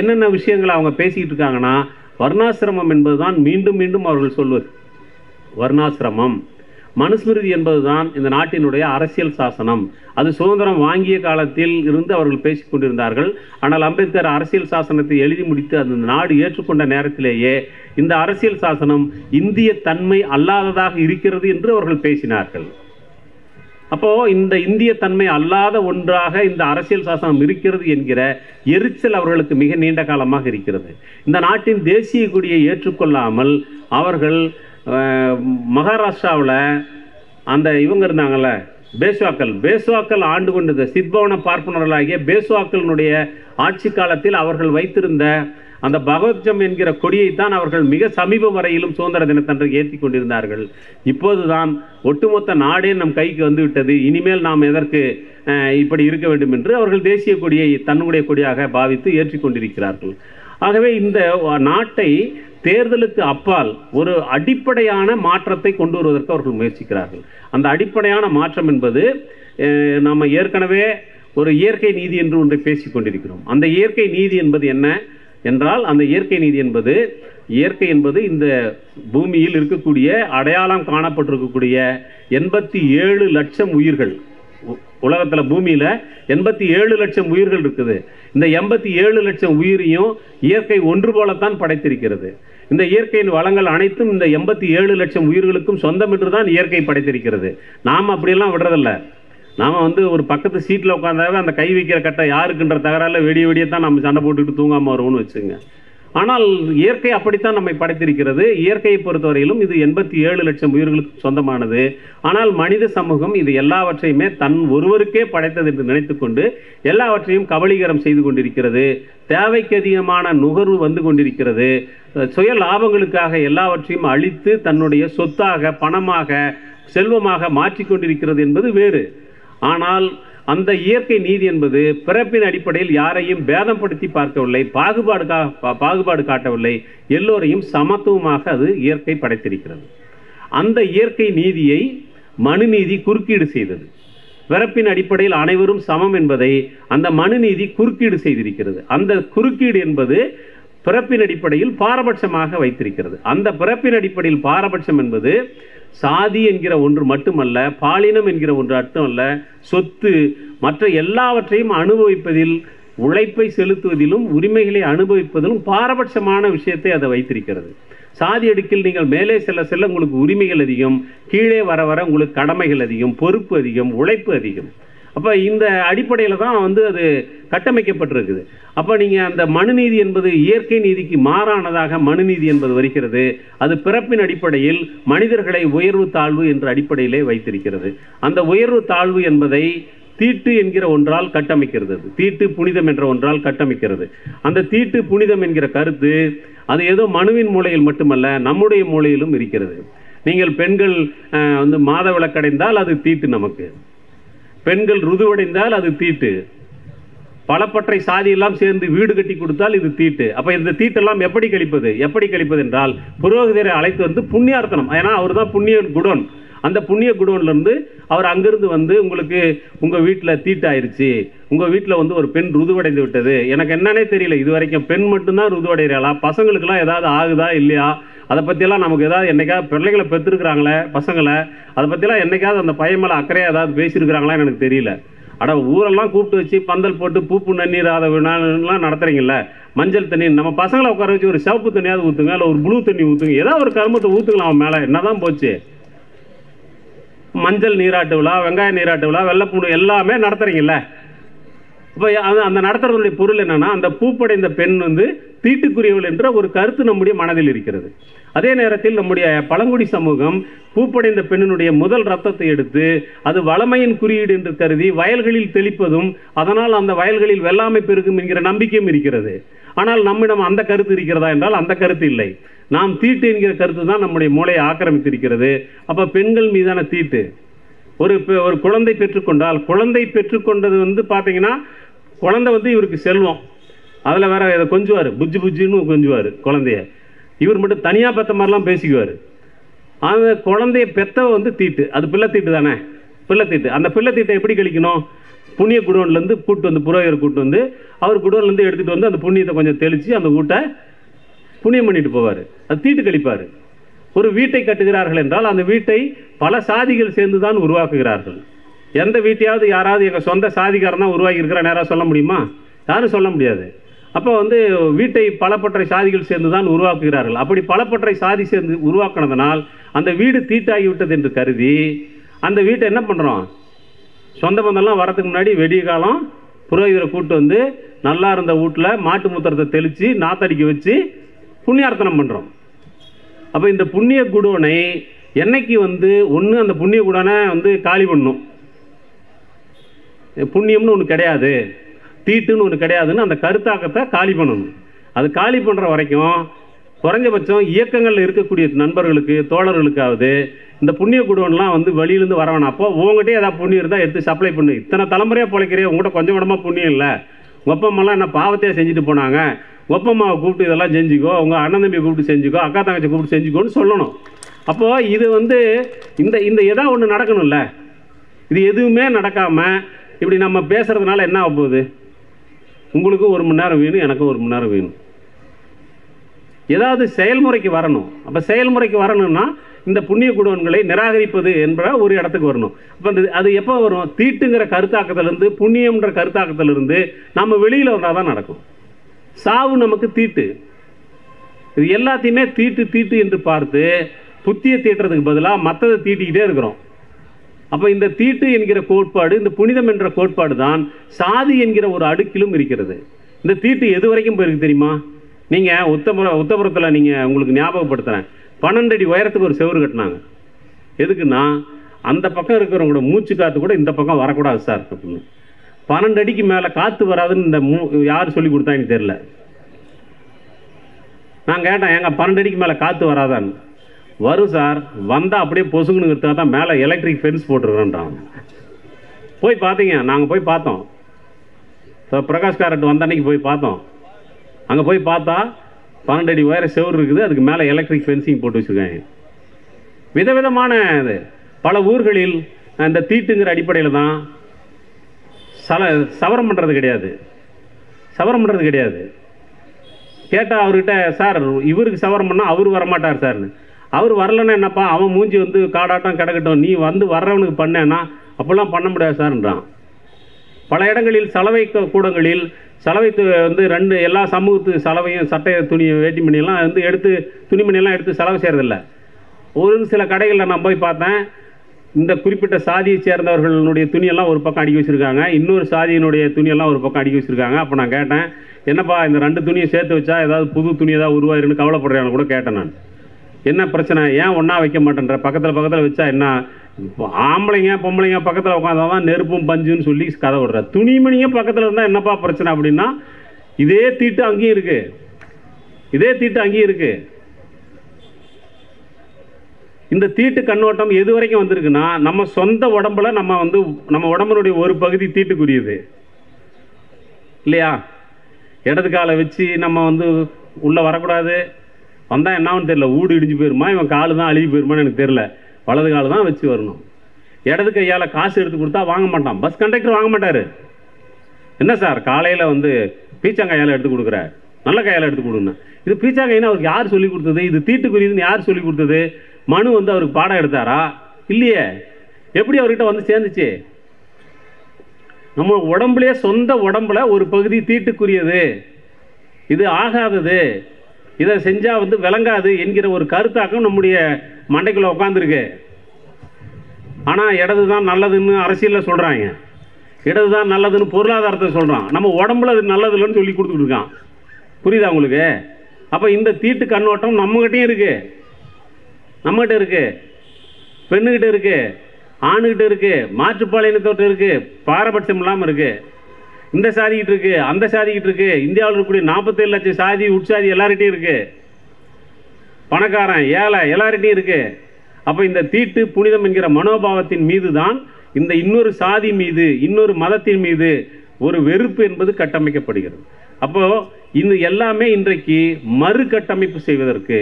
என்னென்ன விஷயங்களை அவங்க பேசிக்கிட்டு இருக்காங்கன்னா, வர்ணாசிரமம் என்பதுதான் மீண்டும் மீண்டும் அவர்கள் சொல்வது. வர்ணாசிரமம், மனுஸ்மிருதி என்பதுதான் இந்த நாட்டினுடைய அரசியல் சாசனம். அது சுதந்திரம் வாங்கிய காலத்தில் இருந்து அவர்கள் பேசிக் கொண்டிருந்தார்கள். ஆனால் அம்பேத்கர் அரசியல் சாசனத்தை எழுதி முடித்து அந்த நாடு ஏற்றுக்கொண்ட நேரத்திலேயே இந்த அரசியல் சாசனம் இந்திய தன்மை அல்லாததாக இருக்கிறது என்று அவர்கள் பேசினார்கள். அப்போ இந்த இந்திய தன்மை அல்லாத ஒன்றாக இந்த அரசியல் சாசனம் இருக்கிறது என்கிற எரிச்சல் அவர்களுக்கு மிக நீண்ட காலமாக இருக்கிறது. இந்த நாட்டின் தேசிய கொடியை ஏற்றுக்கொள்ளாமல் அவர்கள் மகாராஷ்டிராவில் அந்த இவங்க இருந்தாங்கள்ல பேஸ்வாக்கள் ஆண்டு கொண்டது சித்பவன பார்ப்பனர்களாகிய பேஸ்வாக்களினுடைய ஆட்சி காலத்தில் அவர்கள் வைத்திருந்த அந்த பகவத்ஜம் என்கிற கொடியைத்தான் அவர்கள் மிக சமீப வரையிலும் சுதந்திர தினத்தன்றைக்கு ஏற்றி கொண்டிருந்தார்கள். இப்போதுதான் ஒட்டுமொத்த நாடே நம் கைக்கு வந்துவிட்டது, இனிமேல் நாம் எதற்கு இப்படி இருக்க வேண்டும் என்று அவர்கள் தேசிய கொடியை தன்னுடைய கொடியாக பாவித்து ஏற்றி கொண்டிருக்கிறார்கள். ஆகவே இந்த நாட்டை தேர்தலுக்கு அப்பால் ஒரு அடிப்படையான மாற்றத்தை கொண்டு வருவதற்கு அவர்கள் முயற்சிக்கிறார்கள். அந்த அடிப்படையான மாற்றம் என்பது நம்ம ஏற்கனவே ஒரு இயற்கை நீதி என்று ஒன்றை பேசிக் கொண்டிருக்கிறோம். அந்த இயற்கை நீதி என்பது என்ன என்றால், அந்த இயற்கை நீதி என்பது, இயற்கை என்பது இந்த பூமியில் இருக்கக்கூடிய அடையாளம் காணப்பட்டிருக்கக்கூடிய 87 லட்சம் உயிர்கள், உலகத்தில் பூமியில் 87 லட்சம் உயிர்கள் இருக்குது. இந்த 87 லட்சம் உயிரையும் இயற்கை ஒன்று போலத்தான் படைத்திருக்கிறது. இந்த இயற்கையின் வளங்கள் அனைத்தும் இந்த 87 லட்சம் உயிர்களுக்கும் சொந்தம் என்று தான் இயற்கை படைத்திருக்கிறது. நாம் அப்படியெல்லாம் விடுறதில்ல. நாம் வந்து ஒரு பக்கத்து சீட்டில் உட்காந்தாவே அந்த கை வைக்கிற கட்டை யாருக்குன்ற தகராறில் வெடியத்தான் நம்ம சண்டை போட்டுக்கிட்டு தூங்காமல் வருவோம்னு வச்சுங்க. ஆனால் இயற்கை அப்படித்தான் நம்மை படைத்திருக்கிறது. இயற்கையை பொறுத்தவரையிலும் இது 87 லட்சம் உயிர்களுக்கு சொந்தமானது. ஆனால் மனித சமூகம் இது எல்லாவற்றையுமே தன் ஒருவருக்கே படைத்தது என்று நினைத்துக்கொண்டு எல்லாவற்றையும் கபலீகரம் செய்து கொண்டிருக்கிறது. தேவைக்கு அதிகமான நுகர்வு வந்து கொண்டிருக்கிறது. சுய லாபங்களுக்காக எல்லாவற்றையும் அழித்து தன்னுடைய சொத்தாக, பணமாக, செல்வமாக மாற்றிக்கொண்டிருக்கிறது என்பது வேறு. ஆனால் அந்த இயற்கை நீதி என்பது பிறப்பின் அடிப்படையில் யாரையும் பேதப்படுத்தி பார்க்கவில்லை, பாகுபாடு காட்டவில்லை, எல்லோரையும் சமத்துவமாக அது இயற்கை படைத்திருக்கிறது. அந்த இயற்கை நீதியை மனுநீதி குறுக்கீடு செய்தது. பிறப்பின் அடிப்படையில் அனைவரும் சமம் என்பதை அந்த மனுநீதி குறுக்கீடு செய்திருக்கிறது. அந்த குறுக்கீடு என்பது பிறப்பின் அடிப்படையில் பாரபட்சமாக வைத்திருக்கிறது. அந்த பிறப்பின் அடிப்படையில் பாரபட்சம் என்பது சாதி என்கிற ஒன்று மட்டுமல்ல, பாலினம் என்கிற ஒன்று மட்டுமல்ல, சொத்து மற்ற எல்லாவற்றையும் அனுபவிப்பதில், உழைப்பை செலுத்துவதிலும், உரிமைகளை அனுபவிப்பதிலும் பாரபட்சமான விஷயத்தை அதை வைத்திருக்கிறது. சாதி அடுக்கில் நீங்கள் மேலே செல்ல செல்ல உங்களுக்கு உரிமைகள் அதிகம், கீழே வர வர உங்களுக்கு கடமைகள் அதிகம், பொறுப்பு அதிகம், உழைப்பு அதிகம். அப்போ இந்த அடிப்படையில் தான் வந்து அது கட்டமைக்கப்பட்டிருக்குது. அப்போ நீங்கள் அந்த மனுநீதி என்பது இயற்கை நீதிக்கு மாறானதாக மனுநீதி என்பது வருகிறது. அது பிறப்பின் அடிப்படையில் மனிதர்களை உயர்வு தாழ்வு என்ற அடிப்படையிலே வைத்திருக்கிறது. அந்த உயர்வு தாழ்வு என்பதை தீட்டு என்கிற ஒன்றால் கட்டமைக்கிறது. தீட்டு புனிதம் என்ற ஒன்றால் கட்டமைக்கிறது. அந்த தீட்டு புனிதம் என்கிற கருத்து அது ஏதோ மனுவின் மூலையில் மட்டுமல்ல, நம்முடைய மூலையிலும் இருக்கிறது. நீங்கள் பெண்கள் வந்து மாதவிலக்கடைந்தால் அது தீட்டு, நமக்கு பெண்கள் ருதுவடைந்தால் அது தீட்டு, பலப்பற்றை சாதி எல்லாம் சேர்ந்து வீடு கட்டி கொடுத்தால் இது தீட்டு. அப்போ இந்த தீட்டெல்லாம் எப்படி கழிப்பது என்றால் புரோகிதரை அழைத்து வந்து புண்ணியார்த்தனம். ஏன்னா அவர் தான் புண்ணிய குடோன். அந்த புண்ணிய குடோன்லேருந்து அவர் அங்கிருந்து வந்து உங்களுக்கு உங்கள் வீட்டில் தீட்டாயிருச்சு, உங்கள் வீட்டில் வந்து ஒரு பெண் ருதுவடைந்து விட்டது, எனக்கு என்னன்னே தெரியல, இது வரைக்கும் பெண் மட்டும்தான் ருதுவடைகிறாளா, பசங்களுக்கெல்லாம் ஏதாவது ஆகுதா இல்லையா அதை பற்றியெல்லாம் நமக்கு ஏதாவது என்னைக்காவது பிள்ளைகளை பெற்றுருக்குறாங்களே பசங்களை, அதை பற்றியெல்லாம் என்னைக்காவது அந்த பையன் மேலே அக்கறையாக ஏதாவது பேசியிருக்கிறாங்களான்னு எனக்கு தெரியல. ஆனால் ஊரெல்லாம் கூப்பிட்டு வச்சு பந்தல் போட்டு பூப்பு நன்னீர் அதை வினாலாம் நடத்துறீங்கல்ல, மஞ்சள் தண்ணி நம்ம பசங்களை உட்கார வச்சு ஒரு சிவப்பு தண்ணியாவது ஊற்றுங்க, இல்லை ஒரு ப்ளூ தண்ணி ஊற்றுங்க, ஏதாவது ஒரு கருமத்தை ஊற்றுக்கலாம் அவன் மேலே, என்னதான் போச்சு. மஞ்சள் நீராட்டு விழா, வெங்காய நீராட்டு விழா, வெள்ளைப்பூண்டு எல்லாமே நடத்துறீங்கல்ல. இப்போ அந்த நடத்துறதுடைய பொருள் என்னன்னா, அந்த பூப்படைந்த பெண் வந்து தீட்டுக்குரியவள் என்ற ஒரு கருத்து நம்முடைய மனதில் இருக்கிறது. அதே நேரத்தில் நம்முடைய பழங்குடி சமூகம் பூப்படைந்த பெண்ணினுடைய முதல் ரத்தத்தை எடுத்து அது வளமையின் குறியீடு என்று கருதி வயல்களில் தெளிப்பதும் அதனால் அந்த வயல்களில் வெள்ளாமை பெருகும் என்கிற நம்பிக்கையும் இருக்கிறது. ஆனால் நம்மிடம் அந்த கருத்து இருக்கிறதா என்றால் அந்த கருத்து இல்லை. நாம் தீட்டு என்கிற கருத்து தான் நம்முடைய மூளையை ஆக்கிரமித்திருக்கிறது. அப்போ பெண்கள் மீதான தீட்டு, ஒரு குழந்தை பெற்றுக்கொண்டால், குழந்தை பெற்றுக்கொண்டது வந்து பார்த்தீங்கன்னா குழந்தை வந்து இவருக்கு செல்வம், அதில் வேற இதை கொஞ்சுவார், புஜ்ஜு புஜ்ஜுன்னு கொஞ்சுவார் குழந்தைய. இவர் மட்டும் தனியாக பெற்ற மாதிரிலாம் பேசிக்குவார். அந்த குழந்தைய பெற்றவ வந்து தீட்டு, அது பிள்ளை தீட்டு தானே, பிள்ளை தீட்டு. அந்த பிள்ளை தீட்டை எப்படி கழிக்கணும்? புண்ணிய குடோன்லேருந்து கூட்டு வந்து புரோகிதர் கூட்டு வந்து அவர் குடோன்லேருந்து எடுத்துகிட்டு வந்து அந்த புண்ணியத்தை கொஞ்சம் தெளித்து அந்த வீட்டை புண்ணியம் பண்ணிட்டு போவார், அது தீட்டு கழிப்பார். ஒரு வீட்டை கட்டுகிறார்கள் என்றால் அந்த வீட்டை பல சாதிகள் சேர்ந்து தான் உருவாக்குகிறார்கள். எந்த வீட்டையாவது யாராவது எங்கள் சொந்த சாதிக்காரன் தான் உருவாக்கி இருக்கிற நேரம் சொல்ல முடியுமா? யாரும் சொல்ல முடியாது. அப்போ வந்து வீட்டை பலப்பற்றை சாதிகள் சேர்ந்து தான் உருவாக்குகிறார்கள். அப்படி பலப்பற்றை சாதி சேர்ந்து உருவாக்கினதுனால் அந்த வீடு தீட்டாகிவிட்டது என்று கருதி அந்த வீட்டை என்ன பண்ணுறோம், சொந்த பந்தம்லாம் வரதுக்கு முன்னாடி வெடிய காலம் புரோகிதரை கூட்டு வந்து நல்லா இருந்த வீட்டில் மாட்டு மூத்திரத்தை தெளித்து நாத்தடிக்க வச்சு புண்ணியார்த்தனம் பண்ணுறோம். அப்போ இந்த புண்ணிய குடோனை என்னைக்கு வந்து ஒன்று அந்த புண்ணிய குடோனை வந்து காலி பண்ணும், புண்ணியம்னு ஒன்று கிடையாது, தீட்டுன்னு ஒன்று கிடையாதுன்னு அந்த கருத்தாக்கத்தை காலி பண்ணணும். அது காலி பண்ணுற வரைக்கும் குறைஞ்சபட்சம் இயக்கங்களில் இருக்கக்கூடிய நண்பர்களுக்கு தோழர்களுக்காவது இந்த புண்ணிய குடோன்லாம் வந்து வெளியிலேருந்து வரவேணாம். அப்போ உங்கள்கிட்டே ஏதாவது புண்ணியம் இருந்தால் எடுத்து சப்ளை பண்ணு. இத்தனை தலைமுறையாக பிழைக்கிறே, உங்கள்கிட்ட கொஞ்சம் கூடமாக புண்ணியம் இல்லை, ஒப்பம்மெல்லாம் என்ன பாவத்தையாக செஞ்சுட்டு போனாங்க, ஒப்பம்மாவை கூப்பிட்டு இதெல்லாம் செஞ்சுக்கோ, உங்கள் அண்ணன் தம்பியை கூப்பிட்டு செஞ்சுக்கோ, அக்கா தங்கச்சி கூப்பிட்டு செஞ்சுக்கோன்னு சொல்லணும். அப்போது இது வந்து இந்த ஏதாவது ஒன்று நடக்கணும்ல. இது எதுவுமே நடக்காமல் இப்படி நம்ம பேசுகிறதுனால என்ன ஆக போகுது? உங்களுக்கு 1 மணி நேரம் வேணும், எனக்கு 1 மணி நேரம் வேணும். ஏதாவது செயல்முறைக்கு வரணும். அப்போ செயல்முறைக்கு வரணும்னா இந்த புண்ணிய குடோன்களை நிராகரிப்பது என்ற ஒரு இடத்துக்கு வரணும். அப்போ அது எப்போ வரும்? தீட்டுங்கிற கருத்தாக்கத்திலிருந்து, புண்ணியம்ன்ற கருத்தாக்கத்திலிருந்து நம்ம வெளியில் வந்தால் தான் நடக்கும். சாவு நமக்கு தீட்டு. இது எல்லாத்தையுமே தீட்டு தீட்டு என்று பார்த்து புத்தியை தீட்டுறதுக்கு பதிலாக மற்றதை தீட்டிக்கிட்டே இருக்கிறோம். அப்போ இந்த தீட்டு என்கிற கோட்பாடு, இந்த புனிதம் என்ற கோட்பாடு தான் சாதி என்கிற ஒரு அடுக்கிலும் இருக்கிறது. இந்த தீட்டு எது வரைக்கும் போயிருக்கு தெரியுமா? நீங்கள் உத்தபுரத்தில் நீங்கள் உங்களுக்கு ஞாபகப்படுத்துகிறேன், 12 அடி உயரத்துக்கு ஒரு செவுறு கட்டினாங்க. எதுக்குன்னா அந்த பக்கம் இருக்கிறவங்களோட மூச்சு காற்று கூட இந்த பக்கம் வரக்கூடாது சார் அப்படின்னு. 12 அடிக்கு மேலே காற்று வராதுன்னு இந்த யார் சொல்லி கொடுத்தாங்கன்னு தெரில. நான் கேட்டேன், ஏங்க 12 அடிக்கு மேலே காற்று வராதான்னு. வரும் சார், வந்தால் அப்படியே பொசுங்குனுங்கிறதுக்காக தான் மேலே எலக்ட்ரிக் ஃபென்ஸ் போட்டுருக்கேன்றான். போய் பார்த்தீங்க, நாங்கள் போய் பார்த்தோம், பிரகாஷ் காரட் வந்த அன்னைக்கு போய் பார்த்தோம். அங்கே போய் பார்த்தா 12 அடி உயர செவுறு இருக்குது, அதுக்கு மேலே எலக்ட்ரிக் ஃபென்சிங் போட்டு வச்சுருக்காங்க. விதவிதமான இது பல ஊர்களில் இந்த தீட்டுங்கிற அடிப்படையில் தான் சவரம் பண்ணுறது கிடையாது, சவரம் பண்ணுறது கிடையாது. கேட்டால் அவர்கிட்ட, சார் இவருக்கு சவரம் பண்ணால் அவர் வரமாட்டார் சார்னு. அவர் வரலன்னா என்னப்பா, அவன் மூஞ்சி வந்து காடாட்டம் கிடக்கட்டும், நீ வந்து வர்றவனுக்கு பண்ணேன்னா அப்போல்லாம் பண்ண முடியாது சார்ன்றான். பல இடங்களில் சலவை கூடங்களில் சலவை வந்து 2 எல்லா சமூகத்து சலவையும் சட்டை துணி வேட்டி மணியெல்லாம் வந்து எடுத்து துணிமணியெல்லாம் எடுத்து செலவு செய்கிறதில்ல. ஒரு சில கடைகளில் நான் போய் பார்த்தேன், இந்த குறிப்பிட்ட சாதியை சேர்ந்தவர்களுடைய துணியெல்லாம் ஒரு பக்கம் அடுக்கி வச்சுருக்காங்க, இன்னொரு சாதியினுடைய துணியெல்லாம் ஒரு பக்கம் அடுக்கி வச்சுருக்காங்க. அப்போ நான் கேட்டேன், என்னப்பா இந்த 2 துணியை சேர்த்து வச்சா ஏதாவது புது துணி ஏதாவது உருவாயிருன்னு கவலைப்படுறேன்னு கூட கேட்டேன். நான் என்ன பிரச்சனை, ஏன் ஒன்றா வைக்க மாட்டேன்ற, பக்கத்தில் வச்சா என்ன, ஆம்பளைங்க பொம்பளைங்க பக்கத்தில் உட்காந்தா தான் நெருப்பும் பஞ்சுன்னு சொல்லி கதை விடுற, துணிமணிங்க பக்கத்தில் இருந்தால் என்னப்பா பிரச்சனை அப்படின்னா, இதே தீட்டு அங்கேயும் இருக்குது, இதே தீட்டு அங்கேயும் இருக்குது. இந்த தீட்டு கண்ணோட்டம் எது வரைக்கும் வந்திருக்குன்னா, நம்ம சொந்த உடம்புல நம்ம உடம்புனுடைய ஒரு பகுதி தீட்டுக்குரியது இல்லையா? இடது காலை வச்சு நம்ம உள்ளே வரக்கூடாது, வந்தால் என்னான்னு தெரியல, ஊடு இடிஞ்சு போயிருமா, இவன் காலு தான் அழுகி போயிருமான்னு எனக்கு தெரியல, வலது கால் தான் வச்சு வரணும். இடது கையால் காசு எடுத்து கொடுத்தா வாங்க மாட்டான், பஸ் கண்டக்டர் வாங்க மாட்டார். என்ன சார் காலையில் பீச்சங்காயால் எடுத்து கொடுக்குற, நல்ல கையால் எடுத்து கொடுங்க. இது பீச்சாங்காய்னா அவருக்கு யார் சொல்லிக் கொடுத்தது? இது தீட்டுக்குரியதுன்னு யார் சொல்லிக் கொடுத்தது? மனு வந்து அவருக்கு பாடம் எடுத்தாரா? இல்லையே. எப்படி அவர்கிட்ட வந்து சேர்ந்துச்சு? நம்ம உடம்புலேயே சொந்த உடம்புல ஒரு பகுதி தீட்டுக்குரியது, இது ஆகாதது, இதை செஞ்சால் வந்து விளங்காது என்கிற ஒரு கருத்தாக்கம் நம்முடைய மண்டைக்குள்ளே உட்காந்துருக்கு. ஆனால் இடது தான் நல்லதுன்னு அரசியலில் சொல்கிறாங்க, இடது தான் நல்லதுன்னு பொருளாதாரத்தை சொல்கிறான். நம்ம உடம்புல அது நல்லது இல்லைன்னு சொல்லி கொடுத்துட்டு இருக்கான். புரியுதா உங்களுக்கு? அப்போ இந்த தீட்டு கண்ணோட்டம் நம்மகிட்டையும் இருக்குது, நம்மகிட்ட இருக்குது, பெண்ணுகிட்ட இருக்குது, ஆணுகிட்ட இருக்குது, மாற்றுப்பாளையத்தோட்ட இருக்குது, பாரபட்சம் இல்லாமல் இருக்குது. இந்த சாதிக்கிட்டு இருக்குது, அந்த சாதிக்கிட்டு இருக்குது. இந்தியாவில் இருக்கக்கூடிய 47 லட்சம் சாதி உட்சாதி எல்லார்கிட்டையும் இருக்குது. பணக்காரன் ஏழை எல்லார்கிட்டையும் இருக்குது. அப்போ இந்த தீட்டு புனிதம் என்கிற மனோபாவத்தின் மீது தான் இந்த இன்னொரு சாதி மீது, இன்னொரு மதத்தின் மீது ஒரு வெறுப்பு என்பது கட்டமைக்கப்படுகிறது. அப்போது இந்த எல்லாமே இன்றைக்கு மறுகட்டமைப்பு செய்வதற்கு,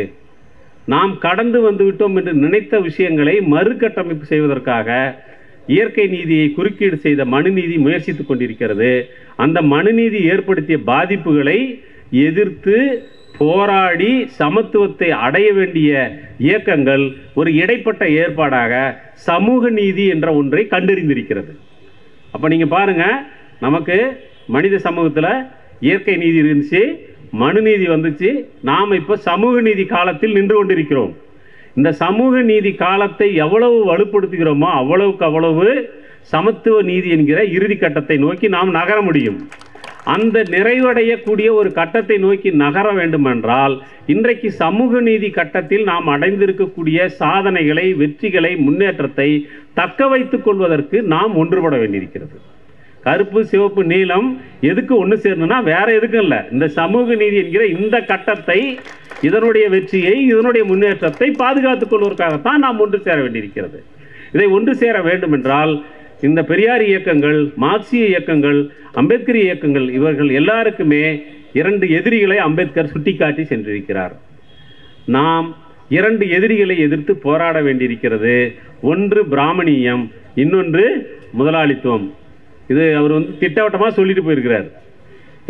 நாம் கடந்து வந்து விட்டோம் என்று நினைத்த விஷயங்களை மறுகட்டமைப்பு செய்வதற்காக இயற்கை நீதியை குறுக்கீடு செய்த மனுநீதி முயற்சித்துக் கொண்டிருக்கிறது. அந்த மனுநீதி ஏற்படுத்திய பாதிப்புகளை எதிர்த்து போராடி சமத்துவத்தை அடைய வேண்டிய இயக்கங்கள் ஒரு இடைப்பட்ட ஏற்பாடாக சமூக நீதி என்ற ஒன்றை கண்டறிந்திருக்கிறது. அப்போ நீங்கள் பாருங்கள், நமக்கு மனித சமூகத்தில் இயற்கை நீதி இருந்துச்சு, மனுநீதி வந்துச்சு, நாம் இப்போ சமூக நீதி காலத்தில் நின்று கொண்டிருக்கிறோம். இந்த சமூக நீதி காலத்தை எவ்வளவு வலுப்படுத்துகிறோமோ அவ்வளவுக்கு அவ்வளவு சமத்துவ நீதி என்கிற இறுதி கட்டத்தை நோக்கி நாம் நகர முடியும். அந்த நிறைவடையக்கூடிய ஒரு கட்டத்தை நோக்கி நகர வேண்டுமென்றால் இன்றைக்கு சமூக நீதி கட்டத்தில் நாம் அடைந்திருக்கக்கூடிய சாதனைகளை, வெற்றிகளை, முன்னேற்றத்தை தக்க வைத்துக் கொள்வதற்கு நாம் ஒன்றுபட வேண்டியிருக்கிறது. கருப்பு, சிவப்பு, நீலம் எதுக்கு ஒன்று சேரணும்னா வேற எதுக்கும் இல்லை, இந்த சமூக நீதி என்கிற இந்த கட்டத்தை, இதனுடைய வெற்றியை, இதனுடைய முன்னேற்றத்தை பாதுகாத்துக் கொள்வதற்காகத்தான் நாம் ஒன்று சேர வேண்டியிருக்கிறது. இதை ஒன்று சேர வேண்டும் என்றால் இந்த பெரியார் இயக்கங்கள், மார்க்சிய இயக்கங்கள், அம்பேத்கர் இயக்கங்கள், இவர்கள் எல்லாருக்குமே 2 எதிரிகளை அம்பேத்கர் சுட்டிக்காட்டி சென்றிருக்கிறார். நாம் 2 எதிரிகளை எதிர்த்து போராட வேண்டியிருக்கிறது. ஒன்று பிராமணியம், இன்னொன்று முதலாளித்துவம். இது அவர் வந்து திட்டவட்டமாக சொல்லிட்டு போயிருக்கிறார்.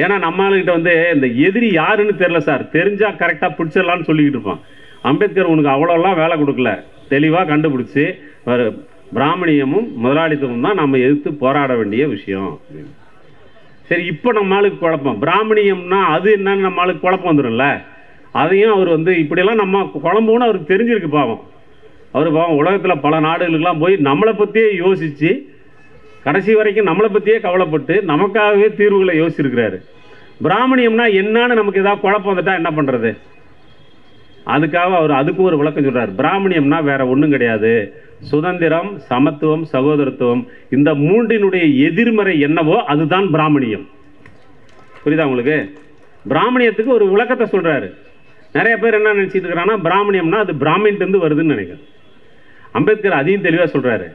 ஏன்னா நம்மளுக்கிட்ட வந்து இந்த எதிரி யாருன்னு தெரியல சார், தெரிஞ்சால் கரெக்டாக பிடிச்சிடலான்னு சொல்லிக்கிட்டு இருப்பான். அம்பேத்கர் உனக்கு அவ்வளோலாம் வேலை கொடுக்கல, தெளிவாக கண்டுபிடிச்சி பிராமணியமும் முதலாளித்துவமும் தான் நம்ம எதிர்த்து போராட வேண்டிய விஷயம். சரி, இப்போ நம்மளுக்கு குழப்பம், பிராமணியம்னா அது என்னன்னு நம்மளுக்கு குழப்பம் வந்துடும்ல. அதையும் அவர் வந்து இப்படியெல்லாம் நம்ம குழம்புன்னு அவருக்கு தெரிஞ்சிருக்கு. பாவம், அவர் பாவம் உலகத்தில் பல நாடுகளுக்கெல்லாம் போய் நம்மளை பற்றியே யோசித்து கடைசி வரைக்கும் நம்மளை பற்றியே கவலைப்பட்டு நமக்காகவே தீர்வுகளை யோசிச்சிருக்கிறாரு. பிராமணியம்னா என்னன்னு நமக்கு ஏதாவது குழப்பம் வந்துட்டால் என்ன பண்ணுறது? அதுக்காக அவர் அதுக்கும் ஒரு விளக்கம் சொல்கிறார். பிராமணியம்னா வேற ஒன்றும் கிடையாது, சுதந்திரம், சமத்துவம், சகோதரத்துவம், இந்த 3னுடைய எதிர்மறை என்னவோ அதுதான் பிராமணியம். புரியுதா உங்களுக்கு? பிராமணியத்துக்கு ஒரு விளக்கத்தை சொல்கிறாரு. நிறைய பேர் என்ன நினச்சிட்டு இருக்கிறாங்கன்னா பிராமணியம்னா அது பிராமின்ட்டு வருதுன்னு நினைக்கிறேன். அம்பேத்கர் அதையும் தெளிவாக சொல்கிறாரு.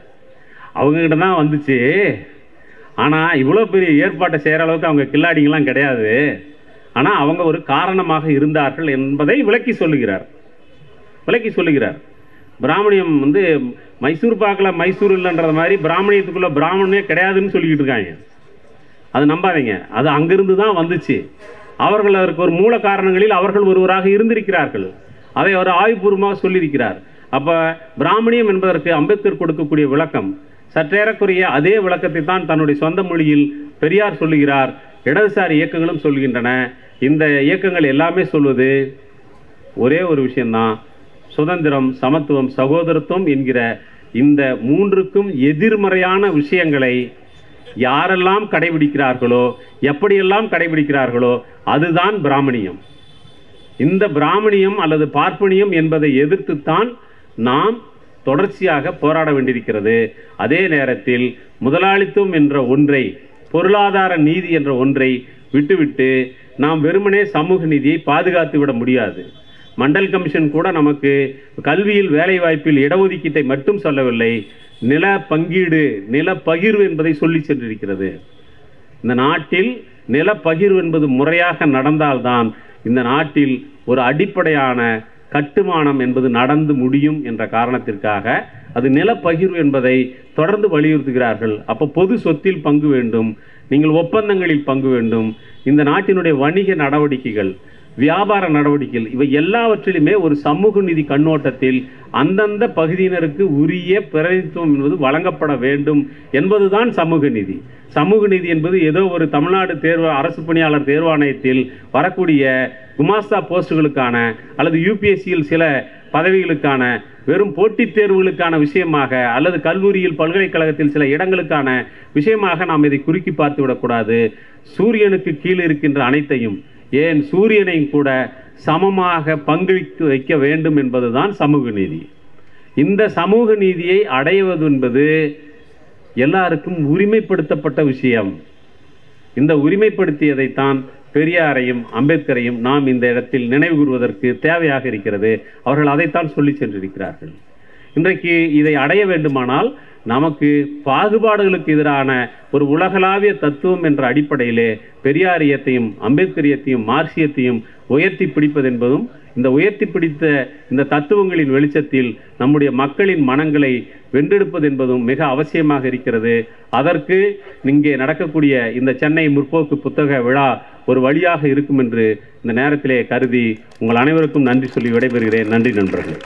அவங்ககிட்ட தான் வந்துச்சு, ஆனால் இவ்வளோ பெரிய ஏற்பாட்டை செய்கிற அளவுக்கு அவங்க கில்லாடிங்கெல்லாம் கிடையாது, ஆனால் அவங்க ஒரு காரணமாக இருந்தார்கள் என்பதை விளக்கி சொல்லுகிறார். பிராமணியம் வந்து மைசூர் பாக்கில் மைசூர் இல்லைன்றது மாதிரி பிராமணியத்துக்குள்ளே பிராமணனே கிடையாதுன்னு சொல்லிக்கிட்டு இருக்காங்க. அது நம்பாதீங்க, அது அங்கிருந்து தான் வந்துச்சு. அவர்கள் அதற்கு ஒரு மூல காரணங்களில் அவர்கள் ஒருவராக இருந்திருக்கிறார்கள். அதை அவர் ஆய்வுபூர்வமாக சொல்லியிருக்கிறார். அப்போ பிராமணியம் என்பதற்கு அம்பேத்கர் கொடுக்கக்கூடிய விளக்கம் சற்றேறக்குரிய அதே விளக்கத்தை தான் தன்னுடைய சொந்த மொழியில் பெரியார் சொல்லுகிறார், இடதுசாரி இயக்கங்களும் சொல்கின்றன. இந்த இயக்கங்கள் எல்லாமே சொல்வது ஒரே ஒரு விஷயம்தான், சுதந்திரம், சமத்துவம், சகோதரத்துவம் என்கிற இந்த 3க்கும் எதிர்மறையான விஷயங்களை யாரெல்லாம் கடைபிடிக்கிறார்களோ, எப்படியெல்லாம் கடைபிடிக்கிறார்களோ அதுதான் பிராமணியம். இந்த பிராமணியம் அல்லது பார்ப்பனியம் என்பதை எதிர்த்துத்தான் நாம் தொடர்ச்சியாக போராட வேண்டியிருக்கிறது. அதே நேரத்தில் முதலாளித்துவம் என்ற ஒன்றை, பொருளாதார நீதி என்ற ஒன்றை விட்டுவிட்டு நாம் வெறுமனே சமூக நீதியை பாதுகாத்து விட முடியாது. மண்டல் கமிஷன் கூட நமக்கு கல்வியில், வேலைவாய்ப்பில் இடஒதுக்கீட்டை மட்டும் சொல்லவில்லை, நில பங்கீடு, நில பகிர்வு என்பதை சொல்லி சென்றிருக்கிறது. இந்த நாட்டில் நில பகிர்வு என்பது முறையாக நடந்தால்தான் இந்த நாட்டில் ஒரு அடிப்படையான கட்டுமானம் என்பது நடந்து முடியும் என்ற காரணத்திற்காக அது நிலப்பகிர்வு என்பதை தொடர்ந்து வலியுறுத்துகிறார்கள். அப்போ பொது சொத்தில் பங்கு வேண்டும், நீங்கள் ஒப்பந்தங்களில் பங்கு வேண்டும், இந்த நாட்டினுடைய வணிக நடவடிக்கைகள், வியாபார நடவடிக்கைகள், இவை எல்லாவற்றிலுமே ஒரு சமூக நீதி கண்ணோட்டத்தில் அந்தந்த பகுதியினருக்கு உரிய பிரதிநிதித்துவம் என்பது வழங்கப்பட வேண்டும் என்பதுதான் சமூக நீதி. சமூக நீதி என்பது ஏதோ ஒரு தமிழ்நாடு அரசு பணியாளர் தேர்வாணையத்தில் வரக்கூடிய குமாஸ்தா போஸ்டுகளுக்கான அல்லது யூபிஎஸ்சியில் சில பதவிகளுக்கான வெறும் போட்டித் தேர்வுகளுக்கான விஷயமாக அல்லது கல்லூரியில் பல்கலைக்கழகத்தில் சில இடங்களுக்கான விஷயமாக நாம் இதை குறுக்கி பார்த்து விடக்கூடாது. சூரியனுக்கு கீழ் இருக்கின்ற அனைத்தையும், ஏன் சூரியனையும் கூட சமமாக பங்களித்து வைக்க வேண்டும் என்பதுதான் சமூக நீதி. இந்த சமூக நீதியை அடைவது என்பது எல்லாருக்கும் உரிமைப்படுத்தப்பட்ட விஷயம். இந்த உரிமைப்படுத்தியதைத்தான் பெரியாரையும் அம்பேத்கரையும் நாம் இந்த இடத்தில் நினைவு கூறுவதற்கு தேவையாக இருக்கிறது. அவர்கள் அதைத்தான் சொல்லி சென்றிருக்கிறார்கள். இன்றைக்கு இதை அடைய வேண்டுமானால் நமக்கு பாகுபாடுகளுக்கு எதிரான ஒரு உலகளாவிய தத்துவம் என்ற அடிப்படையிலே பெரியாரியத்தையும் அம்பேத்கரியத்தையும் மார்க்சியத்தையும் உயர்த்தி பிடிப்பது என்பதும், இந்த உயர்த்தி பிடித்த இந்த தத்துவங்களின் வெளிச்சத்தில் நம்முடைய மக்களின் மனங்களை வென்றெடுப்பது என்பதும் மிக அவசியமாக இருக்கிறது. அதற்கு இங்கே நடக்கக்கூடிய இந்த சென்னை முற்போக்கு புத்தக விழா ஒரு வழியாக இருக்கும் என்று இந்த நேரத்திலே கருதி உங்கள் அனைவருக்கும் நன்றி சொல்லி விடைபெறுகிறேன். நன்றி நண்பர்களே.